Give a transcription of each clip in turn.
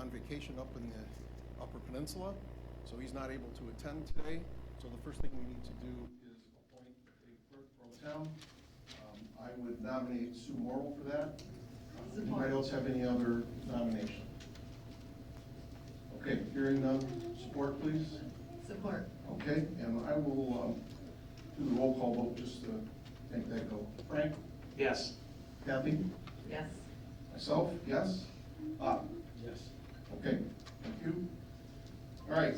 on vacation up in the Upper Peninsula, so he's not able to attend today. So the first thing we need to do is appoint a clerk pro tem. I would nominate Sue Morrill for that. Anybody else have any other nomination? Okay, hearing none, support please. Support. Okay, and I will do the roll call vote just to make that go. Frank? Yes. Kathy? Yes. Myself, yes? Yes. Okay, thank you. All right,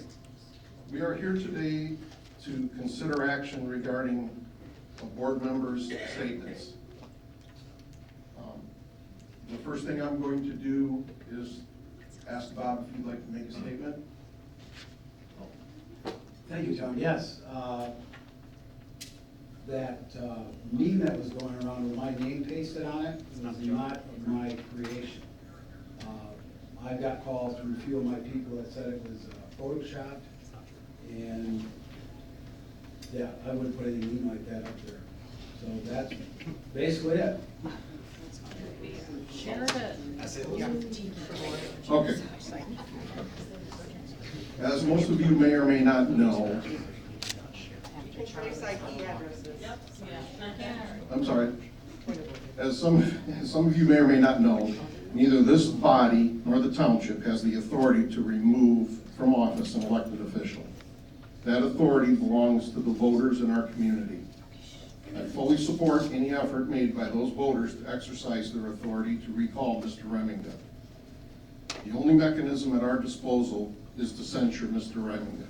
we are here today to consider action regarding a board member's statements. The first thing I'm going to do is ask Bob if you'd like to make a statement. Thank you, John. Yes. That meme that was going around with my name pasted on it was not my creation. I got calls from a few of my people that said it was photoshopped, and yeah, I wouldn't put any meme like that up there. So that's basically it. Okay. As most of you may or may not know, I'm sorry. As some of you may or may not know, neither this body nor the township has the authority to remove from office an elected official. That authority belongs to the voters in our community. I fully support any effort made by those voters to exercise their authority to recall Mr. Remminga. The only mechanism at our disposal is to censure Mr. Remminga.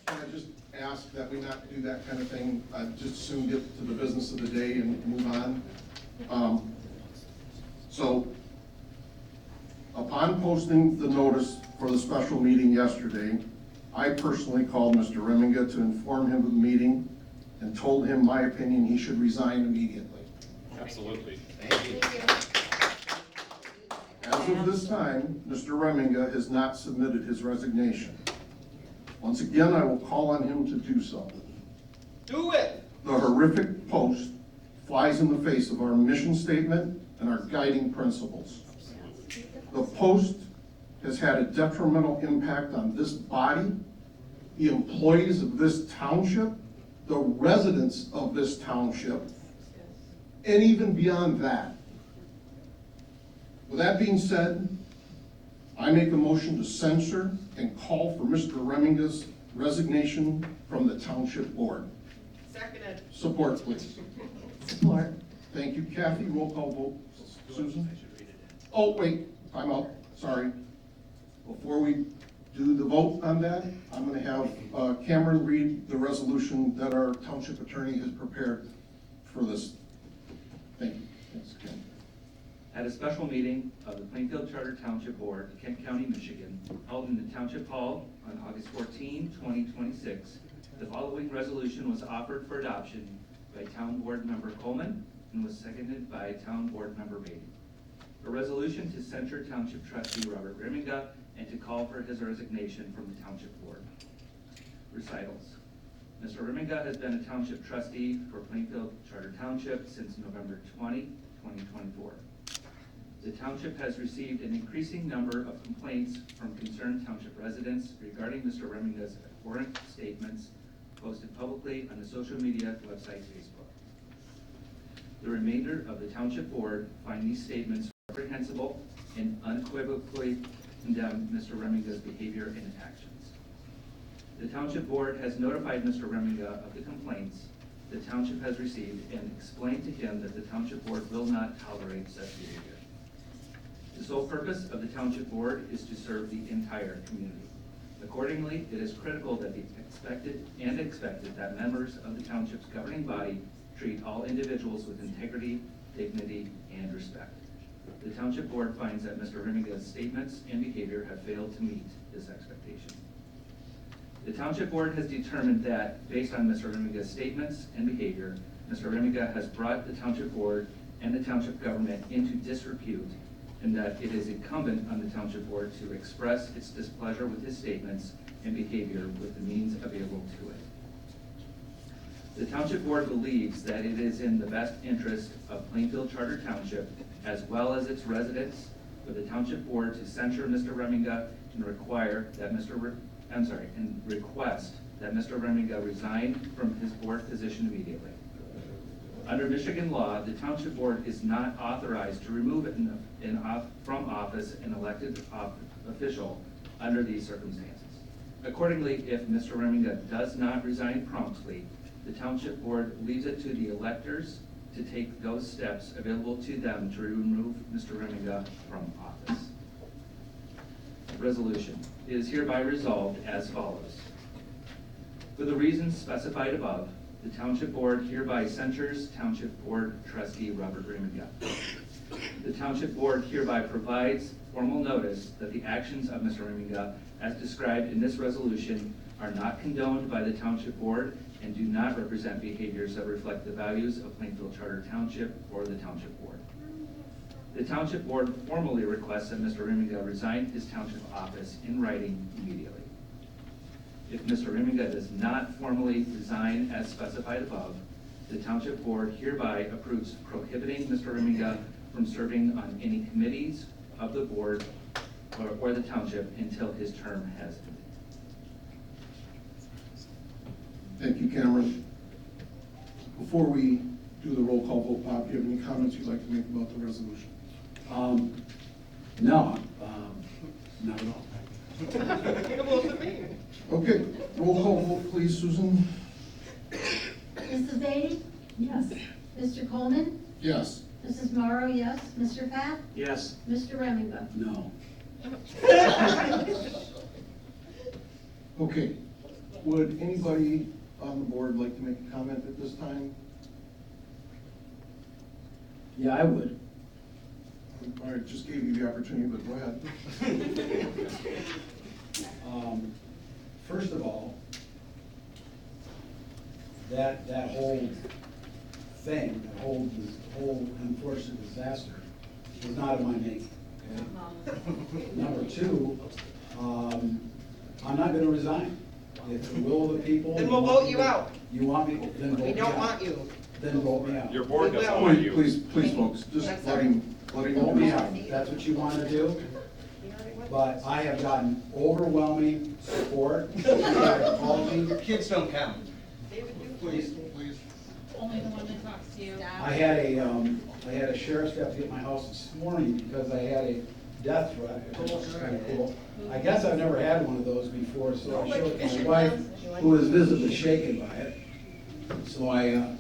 Can I just ask that we not do that kind of thing? I'd just soon get to the business of the day and move on. So, upon posting the notice for the special meeting yesterday, I personally called Mr. Remminga to inform him of the meeting and told him my opinion he should resign immediately. Absolutely. Thank you. As of this time, Mr. Remminga has not submitted his resignation. Once again, I will call on him to do so. Do it! The horrific post flies in the face of our mission statement and our guiding principles. The post has had a detrimental impact on this body, the employees of this township, the residents of this township, and even beyond that. With that being said, I make a motion to censor and call for Mr. Remminga's resignation from the township board. Seconded. Support, please. Support. Thank you, Kathy. Roll call vote. Susan? Oh, wait, time out. Sorry. Before we do the vote on that, I'm going to have Cameron read the resolution that our township attorney has prepared for this. Thank you. Thanks, Ken. At a special meeting of the Plainfield Charter Township Board, Kent County, Michigan, held in the Township Hall on August 14, 2026, the following resolution was offered for adoption by Town Board Member Coleman and was seconded by Town Board Member Beatty. A resolution to censure Township Trustee Robert Remminga and to call for his resignation from the Township Board. Recitals. Mr. Remminga has been a Township Trustee for Plainfield Charter Township since November 20, 2024. The Township has received an increasing number of complaints from concerned Township residents regarding Mr. Remminga's abhorrent statements posted publicly on the social media website Facebook. The remainder of the Township Board find these statements reprehensible and unequivocally condemn Mr. Remminga's behavior and actions. The Township Board has notified Mr. Remminga of the complaints the Township has received and explained to him that the Township Board will not tolerate such behavior. The sole purpose of the Township Board is to serve the entire community. Accordingly, it is critical that the expected that members of the Township's governing body treat all individuals with integrity, dignity, and respect. The Township Board finds that Mr. Remminga's statements and behavior have failed to meet this expectation. The Township Board has determined that, based on Mr. Remminga's statements and behavior, Mr. Remminga has brought the Township Board and the Township government into disrepute, and that it is incumbent on the Township Board to express its displeasure with his statements and behavior with the means available to it. The Township Board believes that it is in the best interest of Plainfield Charter Township, as well as its residents, for the Township Board to censure Mr. Reminga and request that Mr. Reminga resign from his board position immediately. Under Michigan law, the Township Board is not authorized to remove from office an elected official under these circumstances. Accordingly, if Mr. Reminga does not resign promptly, the Township Board leaves it to the electors to take those steps available to them to remove Mr. Reminga from office. Resolution. It is hereby resolved as follows. For the reasons specified above, the Township Board hereby censures Township Board Trustee Robert Reminga. The Township Board hereby provides formal notice that the actions of Mr. Reminga, as described in this resolution, are not condoned by the Township Board and do not represent behaviors that reflect the values of Plainfield Charter Township or the Township Board. The Township Board formally requests that Mr. Reminga resign his township office in writing immediately. If Mr. Reminga does not formally resign as specified above, the Township Board hereby approves prohibiting Mr. Reminga from serving on any committees of the board or the township until his term has ended. Thank you, Cameron. Before we do the roll call vote, Bob, do you have any comments you'd like to make about the resolution? No, not at all. Okay, roll call vote, please, Susan. Mrs. Beatty? Yes. Mr. Coleman? Yes. Mrs. Morrow, yes. Mr. Pat? Yes. Mr. Reminga? No. Okay, would anybody on the board like to make a comment at this time? Yeah, I would. All right, just gave you the opportunity, but go ahead. First of all, that whole thing, that whole unfortunate disaster was not in my making, okay? Number two, I'm not gonna resign. If the will of the people. Then we'll vote you out. You want me, then vote me out. We don't want you. Then vote me out. Your board We doesn't will. want you. Please, folks, just That's let all him Vote me go. out, if that's what you wanna do. But I have gotten overwhelming support. Called me. Kids don't count. Please. Only the one that talks to you. I had a sheriff's deputy at my house this morning because I had a death threat. It was kind of cool. I guess I've never had one of those before, so I showed it to my wife, who was visibly shaken by it. So I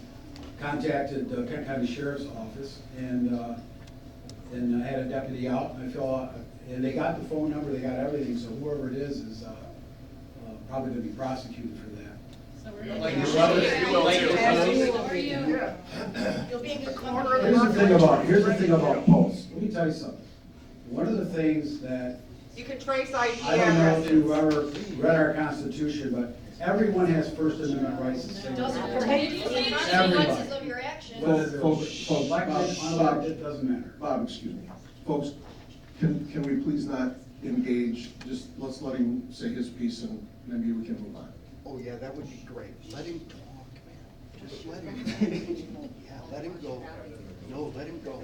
contacted the Kent County Sheriff's Office and I had a deputy out, and I filled out, and they got the phone number, they got everything, so whoever it is probably gonna be prosecuted for that. So we're Like gonna. your brothers, you will too. Who are you? You'll be in the corner of the Here's the thing about posts. Let me tell you something. One of the things that, You can trace IP I don't know if addresses. you've ever read our Constitution, but everyone has First Amendment rights. the same Doesn't way. protect the the Everybody. consequences of your actions. Whether they're Folks, elected, Bob, unelected, doesn't matter. Bob, excuse me. Folks, can we please not engage? Just let's let him say his piece and maybe we can move on. Oh, yeah, that would be great. Let him talk, man. Just let him. Yeah, let him go. No, let him go.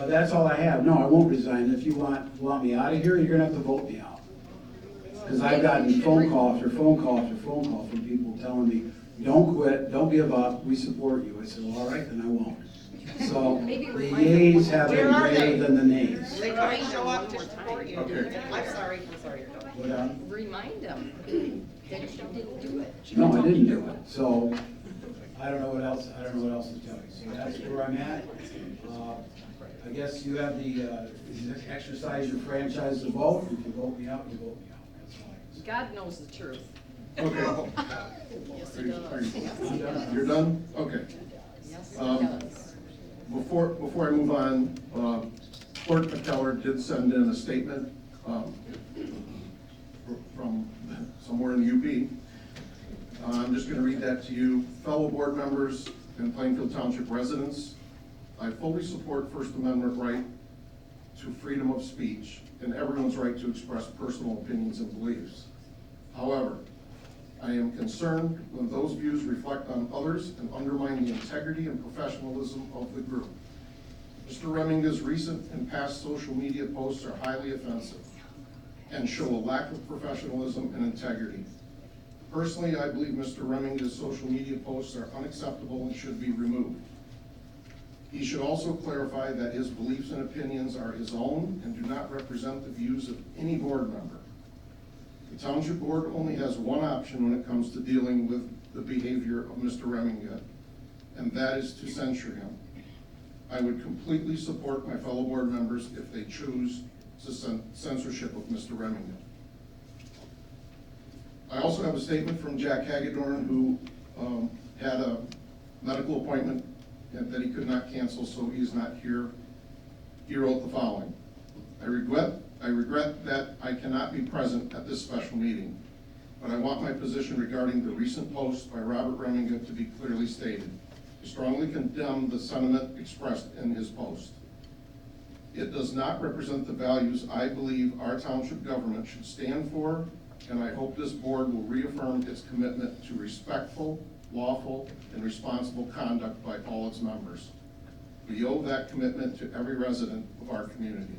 That's all I have. No, I won't resign. If you want me out of here, you're gonna have to vote me out. Because I've gotten phone call after phone call after phone call from people telling me, don't quit, don't give up, we support you. I said, well, all right, then I won't. So the yeas have been Where are greater they? than the nays. They might show up to support you. Okay. I'm sorry. But, Remind them that you didn't do it. no, I didn't do it. So I don't know what else to tell you. So that's where I'm at. I guess you have the, exercise your franchise to vote. If you vote me out, you vote me out. That's all I can say. God knows the truth. Okay. Yes, Are he you- does. are you- Yes, he does. You're done? Okay. Yes, he Um, does. Before I move on, Clerk McKellar did send in a statement from somewhere in the UP. I'm just gonna read that to you. Fellow board members and Plainfield Township residents, I fully support First Amendment right to freedom of speech and everyone's right to express personal opinions and beliefs. However, I am concerned when those views reflect on others and undermine the integrity and professionalism of the group. Mr. Reminga's recent and past social media posts are highly offensive and show a lack of professionalism and integrity. Personally, I believe Mr. Reminga's social media posts are unacceptable and should be removed. He should also clarify that his beliefs and opinions are his own and do not represent the views of any board member. The Township Board only has one option when it comes to dealing with the behavior of Mr. Reminga, and that is to censure him. I would completely support my fellow board members if they choose censorship of Mr. Reminga. I also have a statement from Jack Hagedorn, who had a medical appointment that he could not cancel, so he's not here. He wrote the following: I regret that I cannot be present at this special meeting, but I want my position regarding the recent post by Robert Reminga to be clearly stated. I strongly condemn the sentiment expressed in his post. It does not represent the values I believe our township government should stand for, and I hope this board will reaffirm its commitment to respectful, lawful, and responsible conduct by all its members. We owe that commitment to every resident of our community.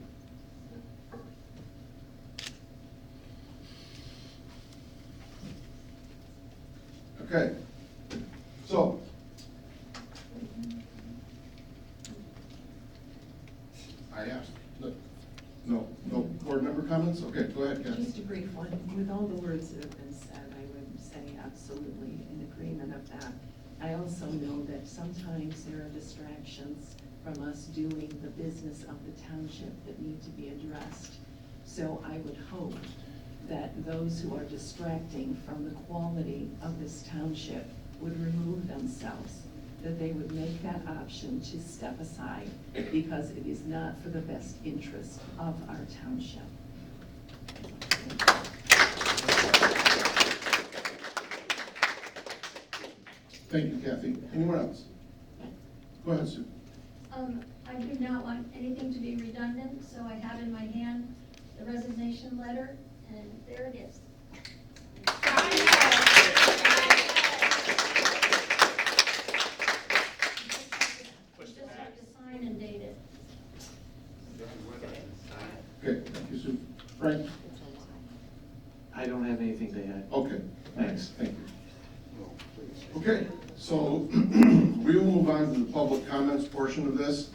Okay, so I asked. No board member comments? Okay, go ahead, Kathy. Just a brief one. With all the words that have been said, I would say absolutely in agreement of that. I also know that sometimes there are distractions from us doing the business of the township that need to be addressed. So I would hope that those who are distracting from the quality of this township would remove themselves, that they would make that option to step aside because it is not for the best interest of our township. Thank you, Kathy. Anyone else? Go ahead, Sue. I do not want anything to be redundant, so I have in my hand the resignation letter, and there it is. You just have to sign and date it. Okay, thank you, Sue. Frank? I don't have anything to add. Okay, Thanks. thank you. Okay, so we will move on to the public comments portion of this,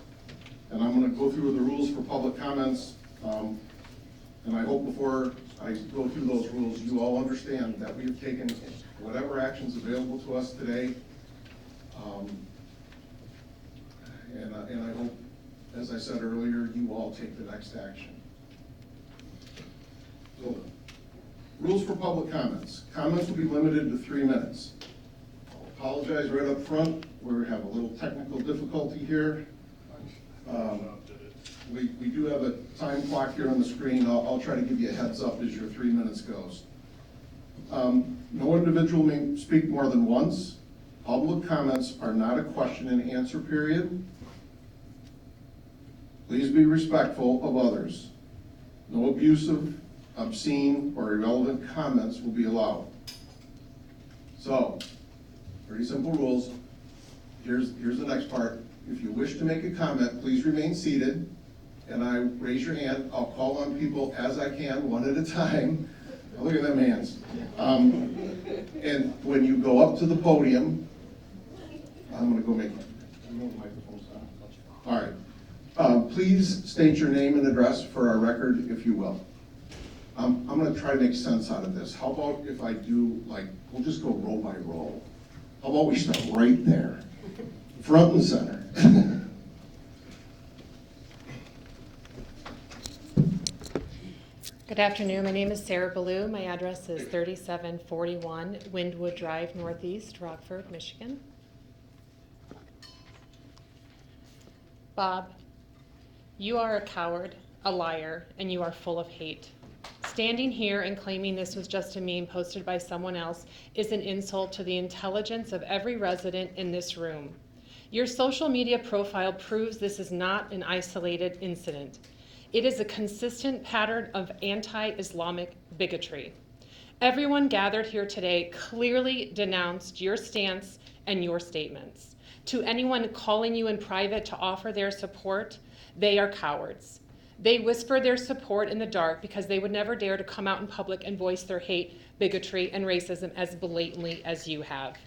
and I'm going to go through the rules for public comments. And I hope before I go through those rules, you all understand that we've taken whatever actions available to us today. And I hope, as I said earlier, you all take the next action. So, rules for public comments. Comments will be limited to 3 minutes. I'll apologize right up front. We have a little technical difficulty here. We do have a time clock here on the screen. I'll try to give you a heads up as your 3 minutes goes. No individual may speak more than once. Public comments are not a question and answer period. Please be respectful of others. No abusive, obscene, or irrelevant comments will be allowed. So, pretty simple rules. Here's the next part. If you wish to make a comment, please remain seated, and I raise your hand. I'll call on people as I can, one at a time. Look at them hands. And when you go up to the podium, I'm going to go make all right. Please state your name and address for our record, if you will. I'm going to try to make sense out of this. How about if I do, we'll just go row by row. How about we start right there, front and center. Good afternoon. My name is Sarah Ballou. My address is 3741 Windwood Drive, Northeast, Rockford, Michigan. Bob, you are a coward, a liar, and you are full of hate. Standing here and claiming this was just a meme posted by someone else is an insult to the intelligence of every resident in this room. Your social media profile proves this is not an isolated incident. It is a consistent pattern of anti-Islamic bigotry. Everyone gathered here today clearly denounced your stance and your statements. To anyone calling you in private to offer their support, they are cowards. They whisper their support in the dark because they would never dare to come out in public and voice their hate, bigotry, and racism as blatantly as you have.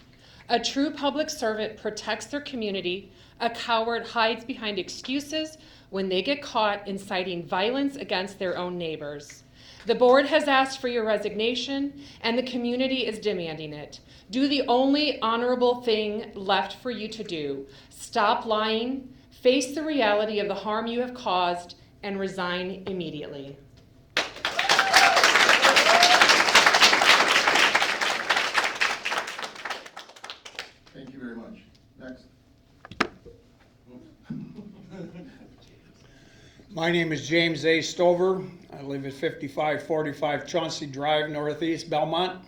A true public servant protects their community. A coward hides behind excuses when they get caught inciting violence against their own neighbors. The board has asked for your resignation, and the community is demanding it. Do the only honorable thing left for you to do. Stop lying, face the reality of the harm you have caused, and resign immediately. Thank you very much. Next. My name is James A. Stover. I live at 5545 Chauncey Drive, Northeast Belmont.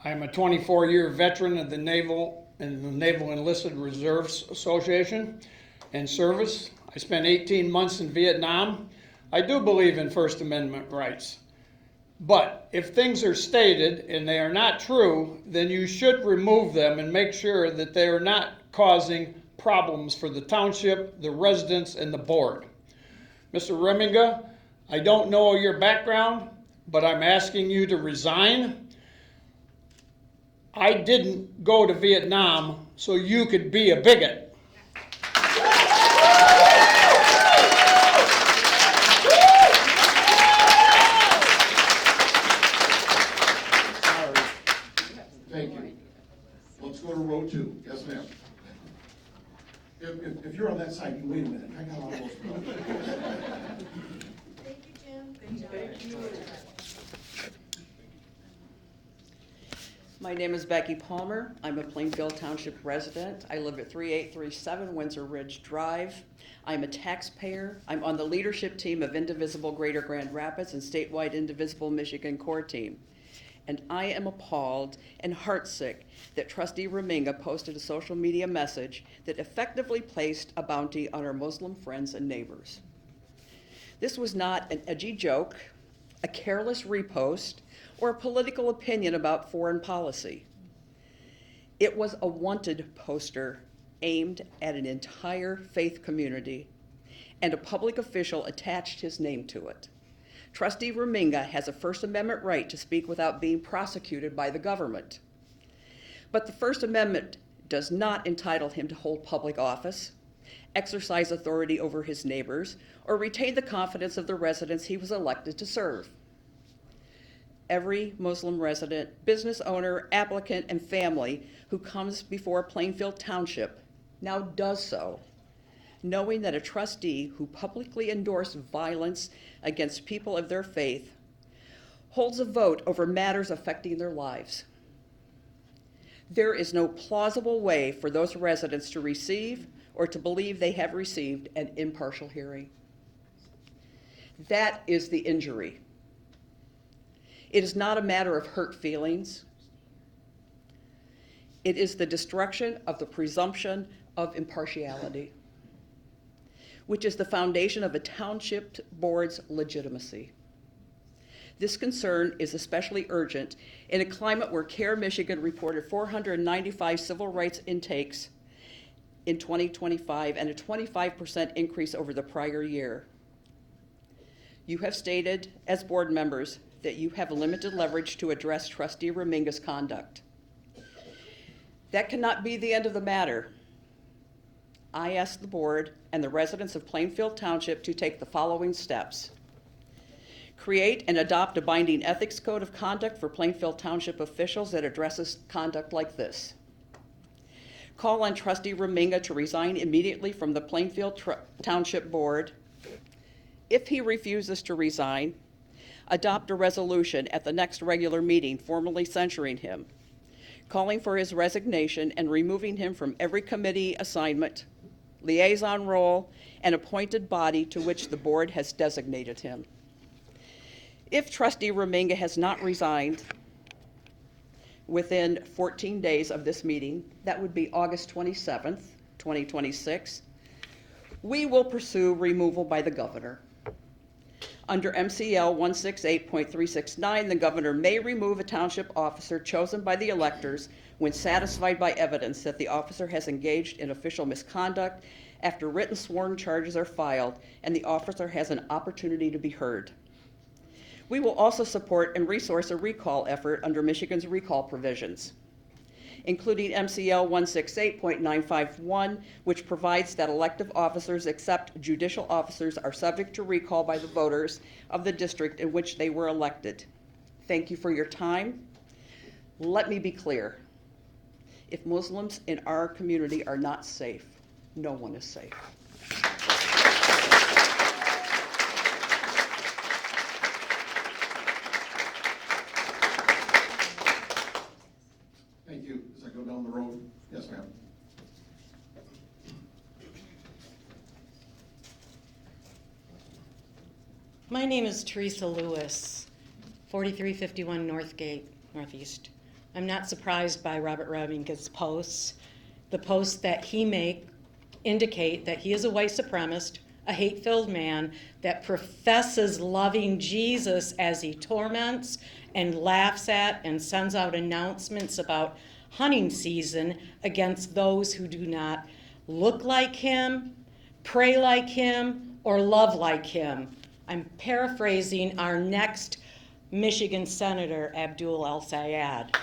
I am a 24-year veteran of the Naval Enlisted Reserves Association and service. I spent 18 months in Vietnam. I do believe in First Amendment rights. But if things are stated and they are not true, then you should remove them and make sure that they are not causing problems for the township, the residents, and the board. Mr. Reminga, I don't know your background, but I'm asking you to resign. I didn't go to Vietnam so you could be a bigot. Thank you. Let's go to row two. Yes, ma'am. If you're on that side, you wait a minute. I got all those. Thank you, Jim. Thank you. My name is Becky Palmer. I'm a Plainfield Township resident. I live at 3837 Windsor Ridge Drive. I'm a taxpayer. I'm on the leadership team of Indivisible Greater Grand Rapids and statewide Indivisible Michigan core team. And I am appalled and heartsick that Trustee Reminga posted a social media message that effectively placed a bounty on our Muslim friends and neighbors. This was not an edgy joke, a careless repost, or a political opinion about foreign policy. It was a wanted poster aimed at an entire faith community, and a public official attached his name to it. Trustee Reminga has a First Amendment right to speak without being prosecuted by the government. But the First Amendment does not entitle him to hold public office, exercise authority over his neighbors, or retain the confidence of the residents he was elected to serve. Every Muslim resident, business owner, applicant, and family who comes before Plainfield Township now does so, knowing that a trustee who publicly endorsed violence against people of their faith holds a vote over matters affecting their lives. There is no plausible way for those residents to receive or to believe they have received an impartial hearing. That is the injury. It is not a matter of hurt feelings. It is the destruction of the presumption of impartiality, which is the foundation of a township board's legitimacy. This concern is especially urgent in a climate where CARE Michigan reported 495 civil rights intakes in 2025 and a 25% increase over the prior year. You have stated as board members that you have limited leverage to address Trustee Reminga's conduct. That cannot be the end of the matter. I ask the board and the residents of Plainfield Township to take the following steps. Create and adopt a binding ethics code of conduct for Plainfield Township officials that addresses conduct like this. Call on Trustee Reminga to resign immediately from the Plainfield Township Board. If he refuses to resign, adopt a resolution at the next regular meeting formally censuring him, calling for his resignation and removing him from every committee assignment, liaison role, and appointed body to which the board has designated him. If Trustee Reminga has not resigned within 14 days of this meeting, that would be August 27th, 2026, we will pursue removal by the governor. Under MCL 168.369, the governor may remove a township officer chosen by the electors when satisfied by evidence that the officer has engaged in official misconduct after written sworn charges are filed and the officer has an opportunity to be heard. We will also support and resource a recall effort under Michigan's recall provisions, including MCL 168.951, which provides that elective officers except judicial officers are subject to recall by the voters of the district in which they were elected. Thank you for your time. Let me be clear. If Muslims in our community are not safe, no one is safe. Thank you. As I go down the road, yes, ma'am. My name is Teresa Lewis, 4351 Northgate, Northeast. I'm not surprised by Robert Reminga's posts. The posts that he make indicate that he is a white supremacist, a hate-filled man that professes loving Jesus as he torments and laughs at and sends out announcements about hunting season against those who do not look like him, pray like him, or love like him. I'm paraphrasing our next Michigan Senator, Abdul El-Sayed.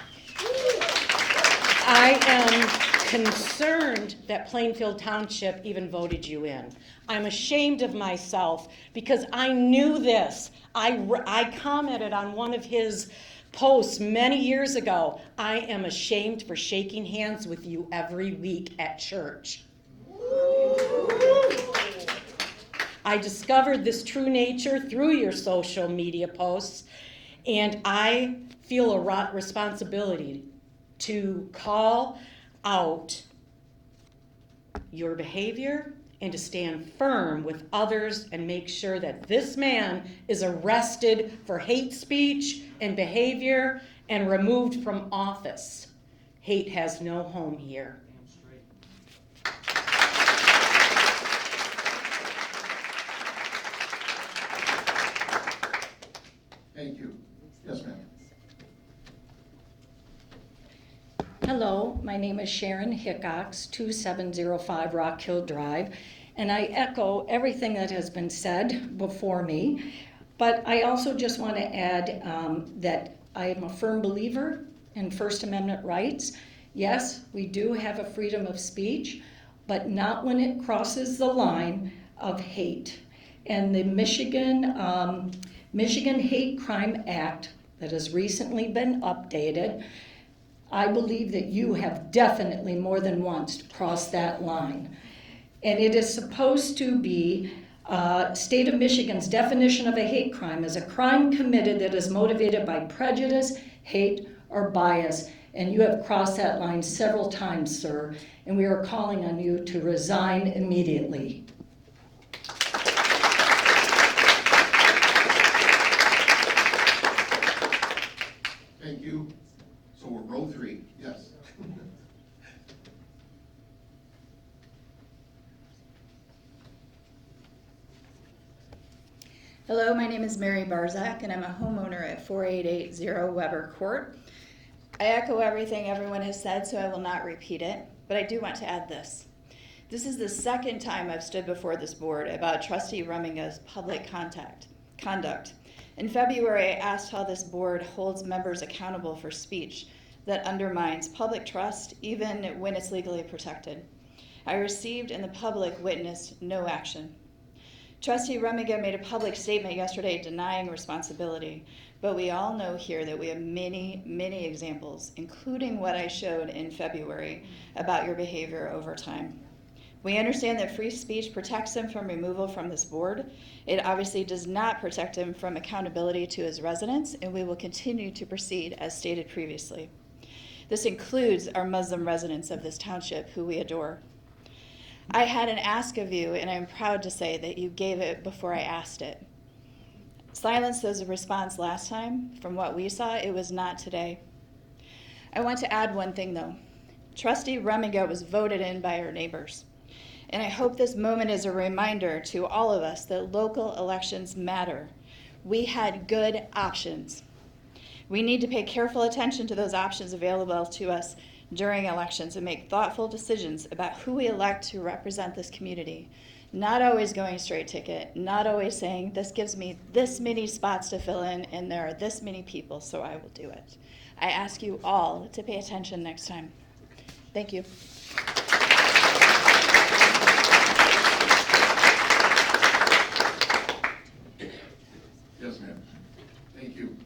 I am concerned that Plainfield Township even voted you in. I'm ashamed of myself because I knew this. I commented on one of his posts many years ago. I am ashamed for shaking hands with you every week at church. I discovered this true nature through your social media posts, and I feel a responsibility to call out your behavior and to stand firm with others and make sure that this man is arrested for hate speech and behavior and removed from office. Hate has no home here. Thank you. Yes, ma'am. Hello, my name is Sharon Hickox, 2705 Rock Hill Drive, and I echo everything that has been said before me, but I also just want to add that I am a firm believer in First Amendment rights. Yes, we do have a freedom of speech, but not when it crosses the line of hate. And the Michigan Hate Crime Act that has recently been updated, I believe that you have definitely more than once crossed that line. And it is supposed to be state of Michigan's definition of a hate crime as a crime committed that is motivated by prejudice, hate, or bias. And you have crossed that line several times, sir, and we are calling on you to resign immediately. Thank you. So we're row three, yes. Hello, my name is Mary Barzak, and I'm a homeowner at 4880 Weber Court. I echo everything everyone has said, so I will not repeat it, but I do want to add this. This is the second time I've stood before this board about Trustee Reminga's public conduct. In February, I asked how this board holds members accountable for speech that undermines public trust, even when it's legally protected. I received and the public witnessed no action. Trustee Reminga made a public statement yesterday denying responsibility, but we all know here that we have many, many examples, including what I showed in February about your behavior over time. We understand that free speech protects him from removal from this board. It obviously does not protect him from accountability to his residents, and we will continue to proceed as stated previously. This includes our Muslim residents of this township who we adore. I had an ask of you, and I'm proud to say that you gave it before I asked it. Silence was a response last time. From what we saw, it was not today. I want to add one thing, though. Trustee Reminga was voted in by our neighbors, and I hope this moment is a reminder to all of us that local elections matter. We had good options. We need to pay careful attention to those options available to us during elections and make thoughtful decisions about who we elect to represent this community. Not always going straight ticket, not always saying, this gives me this many spots to fill in and there are this many people, so I will do it. I ask you all to pay attention next time. Thank you. Yes, ma'am. Thank you.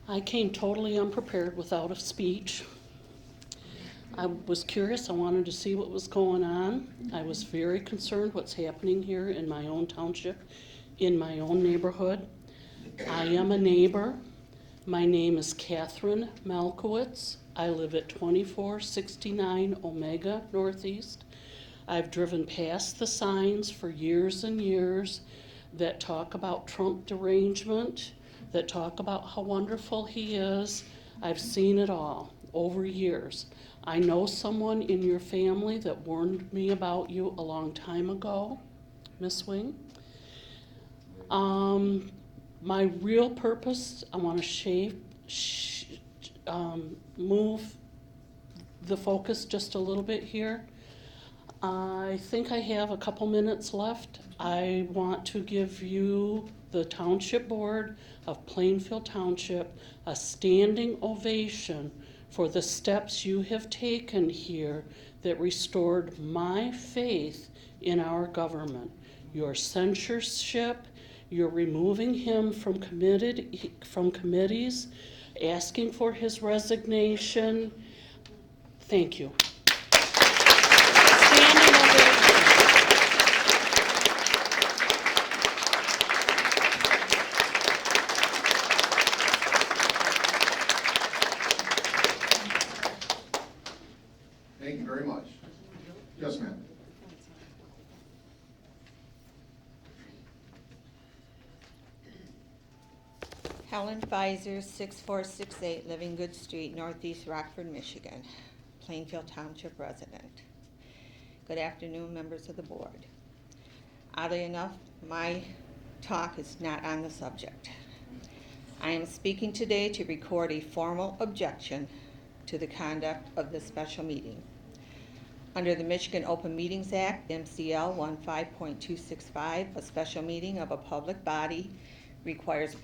I came totally unprepared without a speech. I was curious, I wanted to see what was going on. I was very concerned what's happening here in my own township, in my own neighborhood. I am a neighbor. My name is Catherine Malkowitz. I live at 2469 Omega Northeast. I've driven past the signs for years and years that talk about Trump derangement, that talk about how wonderful he is. I've seen it all over years. I know someone in your family that warned me about you a long time ago, Miss Wing. My real purpose, I want to move the focus just a little bit here. I think I have a couple minutes left. I want to give you, the Township Board of Plainfield Township, a standing ovation for the steps you have taken here that restored my faith in our government. Your censorship, you're removing him from committees, asking for his resignation. Thank you. Standing ovation. Thank you very much. Yes, ma'am. Helen Pfizer, 6468 Living Good Street, Northeast Rockford, Michigan, Plainfield Township resident. Good afternoon, members of the board. Oddly enough, my talk is not on the subject. I am speaking today to record a formal objection to the conduct of this special meeting. Under the Michigan Open Meetings Act, MCL 15.265, a special meeting of a public body requires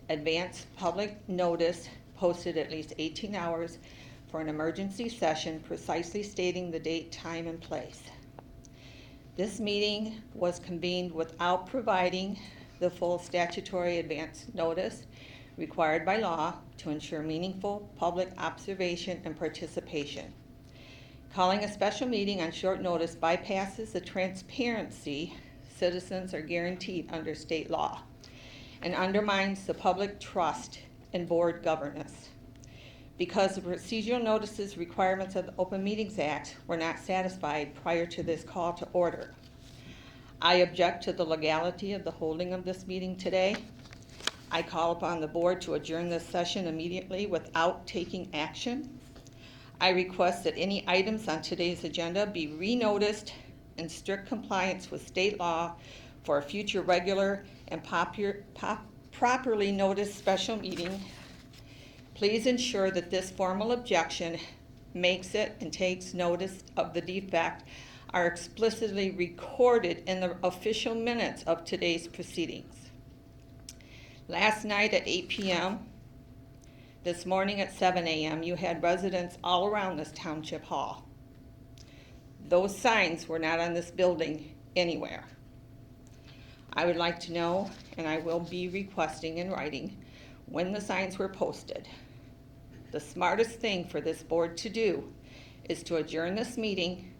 advance public notice posted at least 18 hours for an emergency session precisely stating the date, time, and place. This meeting was convened without providing the full statutory advance notice required by law to ensure meaningful public observation and participation. Calling a special meeting on short notice bypasses the transparency citizens are guaranteed under state law and undermines the public trust in board governance. Because the procedural notices requirements of the Open Meetings Act were not satisfied prior to this call to order, I object to the legality of the holding of this meeting today. I call upon the board to adjourn this session immediately without taking action. I request that any items on today's agenda be renoticed in strict compliance with state law for a future regular and properly noticed special meeting. Please ensure that this formal objection makes it and takes notice of the defect are explicitly recorded in the official minutes of today's proceedings. Last night at 8 p.m., this morning at 7 a.m., you had residents all around this township hall. Those signs were not on this building anywhere. I would like to know, and I will be requesting in writing, when the signs were posted. The smartest thing for this board to do is to adjourn this meeting.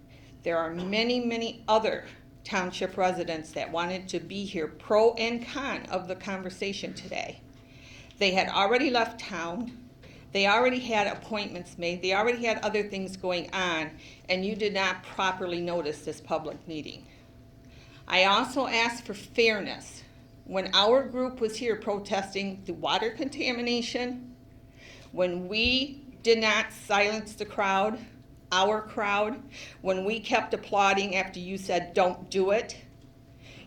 There are many, many other township residents that wanted to be here, pro and con of the conversation today. They had already left town. They already had appointments made. They already had other things going on, and you did not properly notice this public meeting. I also asked for fairness. When our group was here protesting the water contamination, when we did not silence the crowd, our crowd when we kept applauding after you said, "Don't do it"?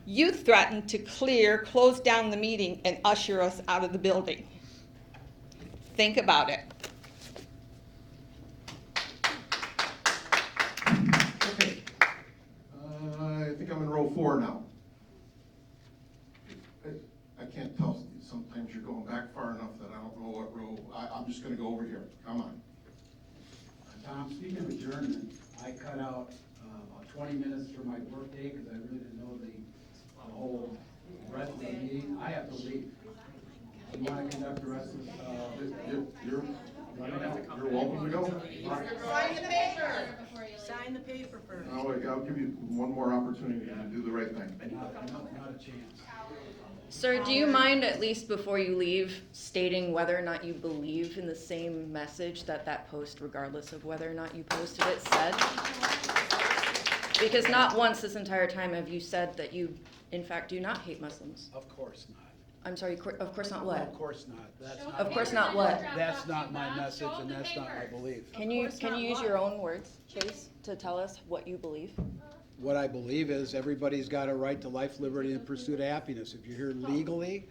You threatened to close down the meeting and usher us out of the building. Think about it. Okay. I think I'm in row 4 now. I can't tell, sometimes you're going back far enough that I don't know what row, I'm just gonna go over here, come on. Tom, speaking of adjournment, I cut out about 20 minutes for my birthday because I really didn't know the whole rest of the meeting. I have to leave. You want to conduct the rest of You're welcome to go. Sign the paper. Sign the paper first. I'll give you one more opportunity to do the right thing. Not a chance. Sir, do you mind, at least before you leave, stating whether or not you believe in the same message that post, regardless of whether or not you posted it, said? Because not once this entire time have you said that you, in fact, do not hate Muslims. Of course not. I'm sorry, of course not what? Of course not. That's not. Of course not what? That's not my message and that's not my belief. Can you use your own words, please, to tell us what you believe? What I believe is everybody's got a right to life, liberty, and pursuit of happiness. If you're here legally,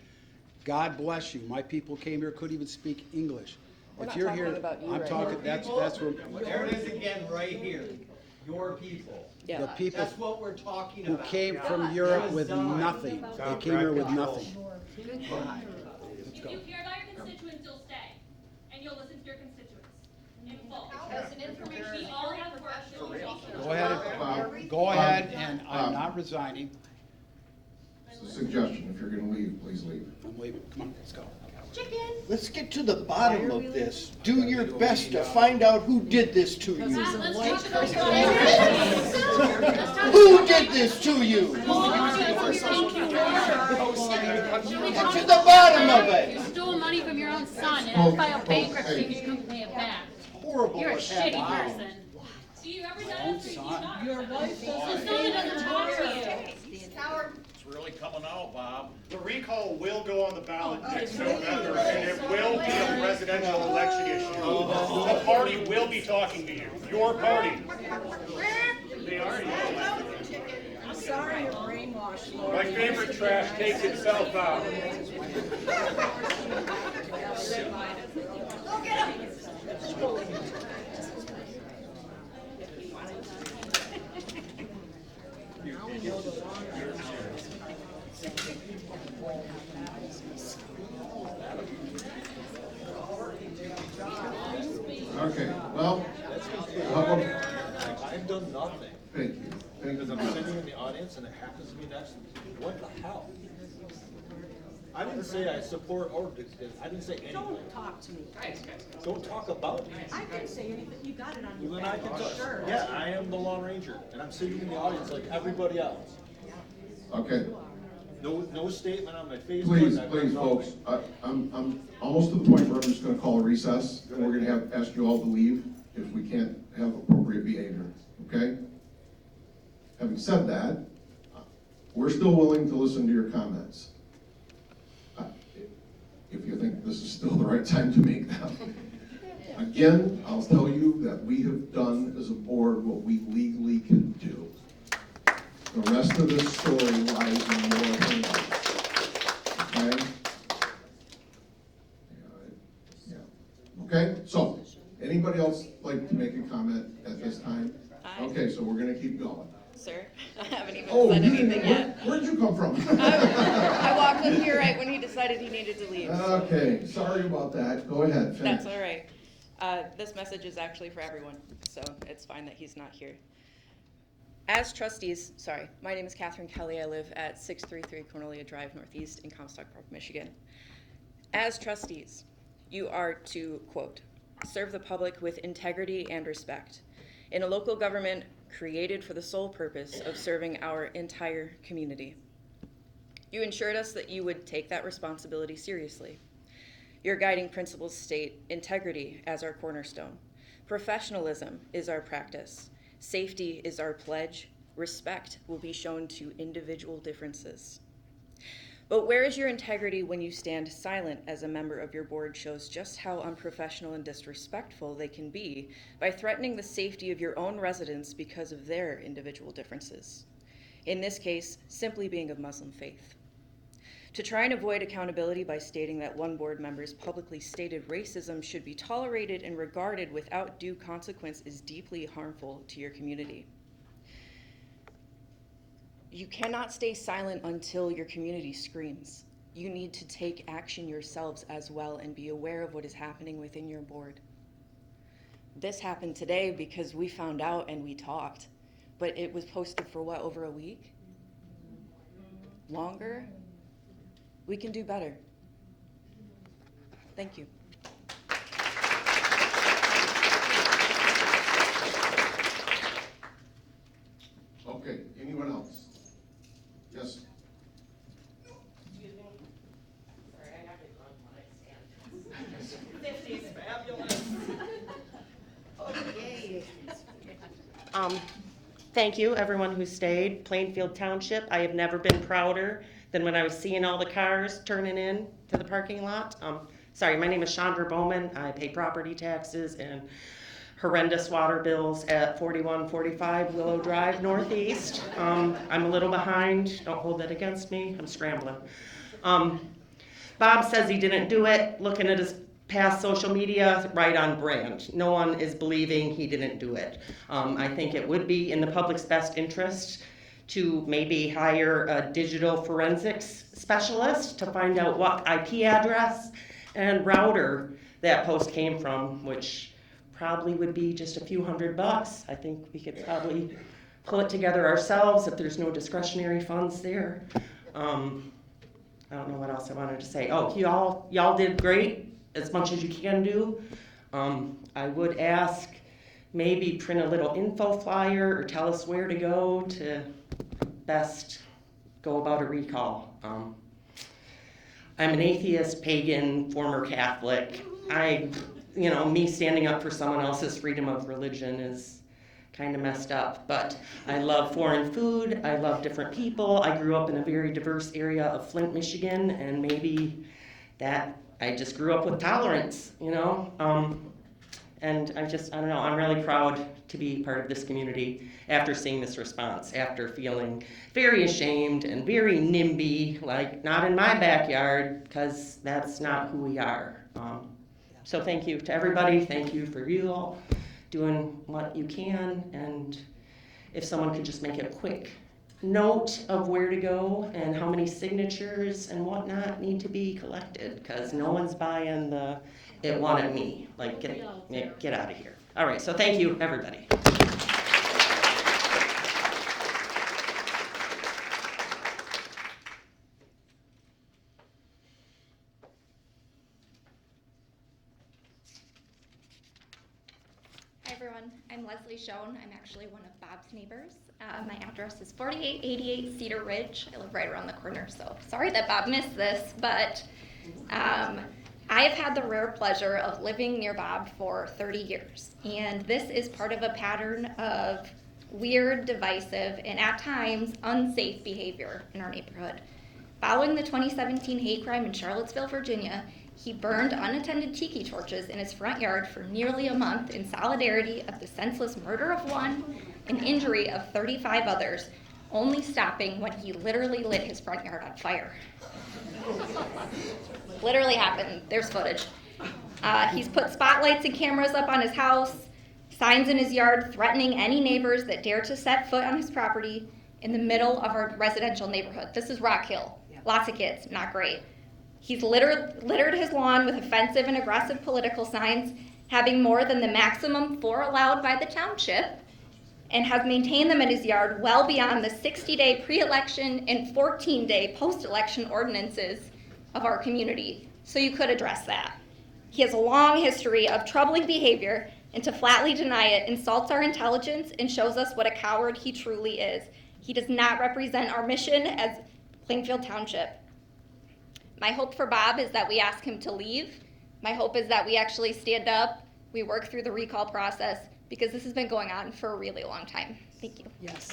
God bless you. My people came here, couldn't even speak English. We're If not you're talking here, about you I'm right talking, now. that's where, There it is again, right here. Your people. Yeah. the people That's what we're talking who about. came from Europe with nothing. They came here with nothing. If you care about your constituents, you'll stay, and you'll listen to your constituents in full. As an information. We all have work. Go ahead, and I'm not resigning. It's a suggestion, if you're gonna leave, please leave. I'm leaving. Come on, let's go. Let's get to the bottom of this. Do your best to find out who did this to you. Who did this to you? Get to the bottom of it. You stole money from your own son and filed bankruptcy because you couldn't pay it back. Horrible You're a what's shitty happening. person. Do you ever done this? Your wife Someone doesn't talk to you. It's really coming out, Bob. The recall will go on the ballot next November, and it will be a presidential election issue. The party will be talking to you, your party. They are, yeah. I'm sorry you're brainwashed, Lord. My favorite trash takes itself out. Okay, well, how about, I've done nothing. thank you. Thank you. Because I'm sitting in the audience and it happens to be next to me. What the hell? I didn't say I support or I didn't say anything. Don't talk to me. Don't talk about me. I didn't say anything. You got it on Well, your then I back. can talk. Sure. Yeah, I am the Lone Ranger and I'm sitting in the audience like everybody else. Okay, No statement on my Facebook. please, I've please, done nothing. folks, I'm almost to the point where I'm just gonna call a recess, and we're gonna ask you all to leave if we can't have appropriate behavior, okay? Having said that, we're still willing to listen to your comments. If you think this is still the right time to make them. Again, I'll tell you that we have done as a board what we legally can do. The rest of this story lies in your hands. Okay? Yeah. Okay, so, anybody else like to make a comment at this time? Okay, so we're gonna keep going. Sir, I haven't even Oh, said you anything didn't, yet. where'd you come from? I walked in here right when he decided he needed to leave. Okay, sorry about that. Go ahead, finish. That's all right. This message is actually for everyone, so it's fine that he's not here. As trustees, my name is Catherine Kelly. I live at 633 Cornelia Drive Northeast in Comstock Park, Michigan. As trustees, you are to, quote, serve the public with integrity and respect in a local government created for the sole purpose of serving our entire community. You ensured us that you would take that responsibility seriously. Your guiding principles state integrity as our cornerstone. Professionalism is our practice. Safety is our pledge. Respect will be shown to individual differences. But where is your integrity when you stand silent as a member of your board shows just how unprofessional and disrespectful they can be by threatening the safety of your own residents because of their individual differences? In this case, simply being of Muslim faith. To try and avoid accountability by stating that one board member's publicly stated racism should be tolerated and regarded without due consequence is deeply harmful to your community. You cannot stay silent until your community screams. You need to take action yourselves as well and be aware of what is happening within your board. This happened today because we found out and we talked, but it was posted for what, over a week? Longer? We can do better. Thank you. Okay, anyone else? Yes? Excuse me? Sorry, I have to run when I stand. 50 is fabulous. Okay. Thank you, everyone who stayed. Plainfield Township, I have never been prouder than when I was seeing all the cars turning in to the parking lot. Sorry, my name is Chandra Bowman. I pay property taxes and horrendous water bills at 4145 Willow Drive Northeast. I'm a little behind. Don't hold that against me. I'm scrambling. Bob says he didn't do it. Looking at his past social media, right on brand. No one is believing he didn't do it. I think it would be in the public's best interest to maybe hire a digital forensics specialist to find out what IP address and router that post came from, which probably would be just a few $100. I think we could probably pull it together ourselves if there's no discretionary funds there. I don't know what else I wanted to say. Oh, y'all did great, as much as you can do. I would ask, maybe print a little info flyer or tell us where to go to best go about a recall. I'm an atheist, pagan, former Catholic. Me standing up for someone else's freedom of religion is kind of messed up, but I love foreign food, I love different people. I grew up in a very diverse area of Flint, Michigan, and maybe that I just grew up with tolerance, and I don't know, I'm really proud to be part of this community after seeing this response, after feeling very ashamed and very NIMBY, like not in my backyard, because that's not who we are. So thank you to everybody, thank you for you all doing what you can, and if someone could just make a quick note of where to go and how many signatures and whatnot need to be collected, because no one's buying the "it wanted me." Like, get out of here. All right, so thank you, everybody. Hi everyone, I'm Leslie Schoen. I'm actually one of Bob's neighbors. My address is 4888 Cedar Ridge. I live right around the corner, so sorry that Bob missed this, but I have had the rare pleasure of living near Bob for 30 years, and this is part of a pattern of weird, divisive, and at times unsafe behavior in our neighborhood. Following the 2017 hate crime in Charlottesville, Virginia, he burned unattended tiki torches in his front yard for nearly a month in solidarity of the senseless murder of one and injury of 35 others, only stopping when he literally lit his front yard on fire. Literally happened. There's footage. He's put spotlights and cameras up on his house, signs in his yard threatening any neighbors that dare to set foot on his property in the middle of our residential neighborhood. This is Rock Hill. Lots of kids, not great. He's littered his lawn with offensive and aggressive political signs, having more than the maximum 4 allowed by the township, and has maintained them in his yard well beyond the 60-day pre-election and 14-day post-election ordinances of our community. So you could address that. He has a long history of troubling behavior, and to flatly deny it insults our intelligence and shows us what a coward he truly is. He does not represent our mission as Plainfield Township. My hope for Bob is that we ask him to leave. My hope is that we actually stand up, we work through the recall process, because this has been going on for a really long time. Thank you. Yes.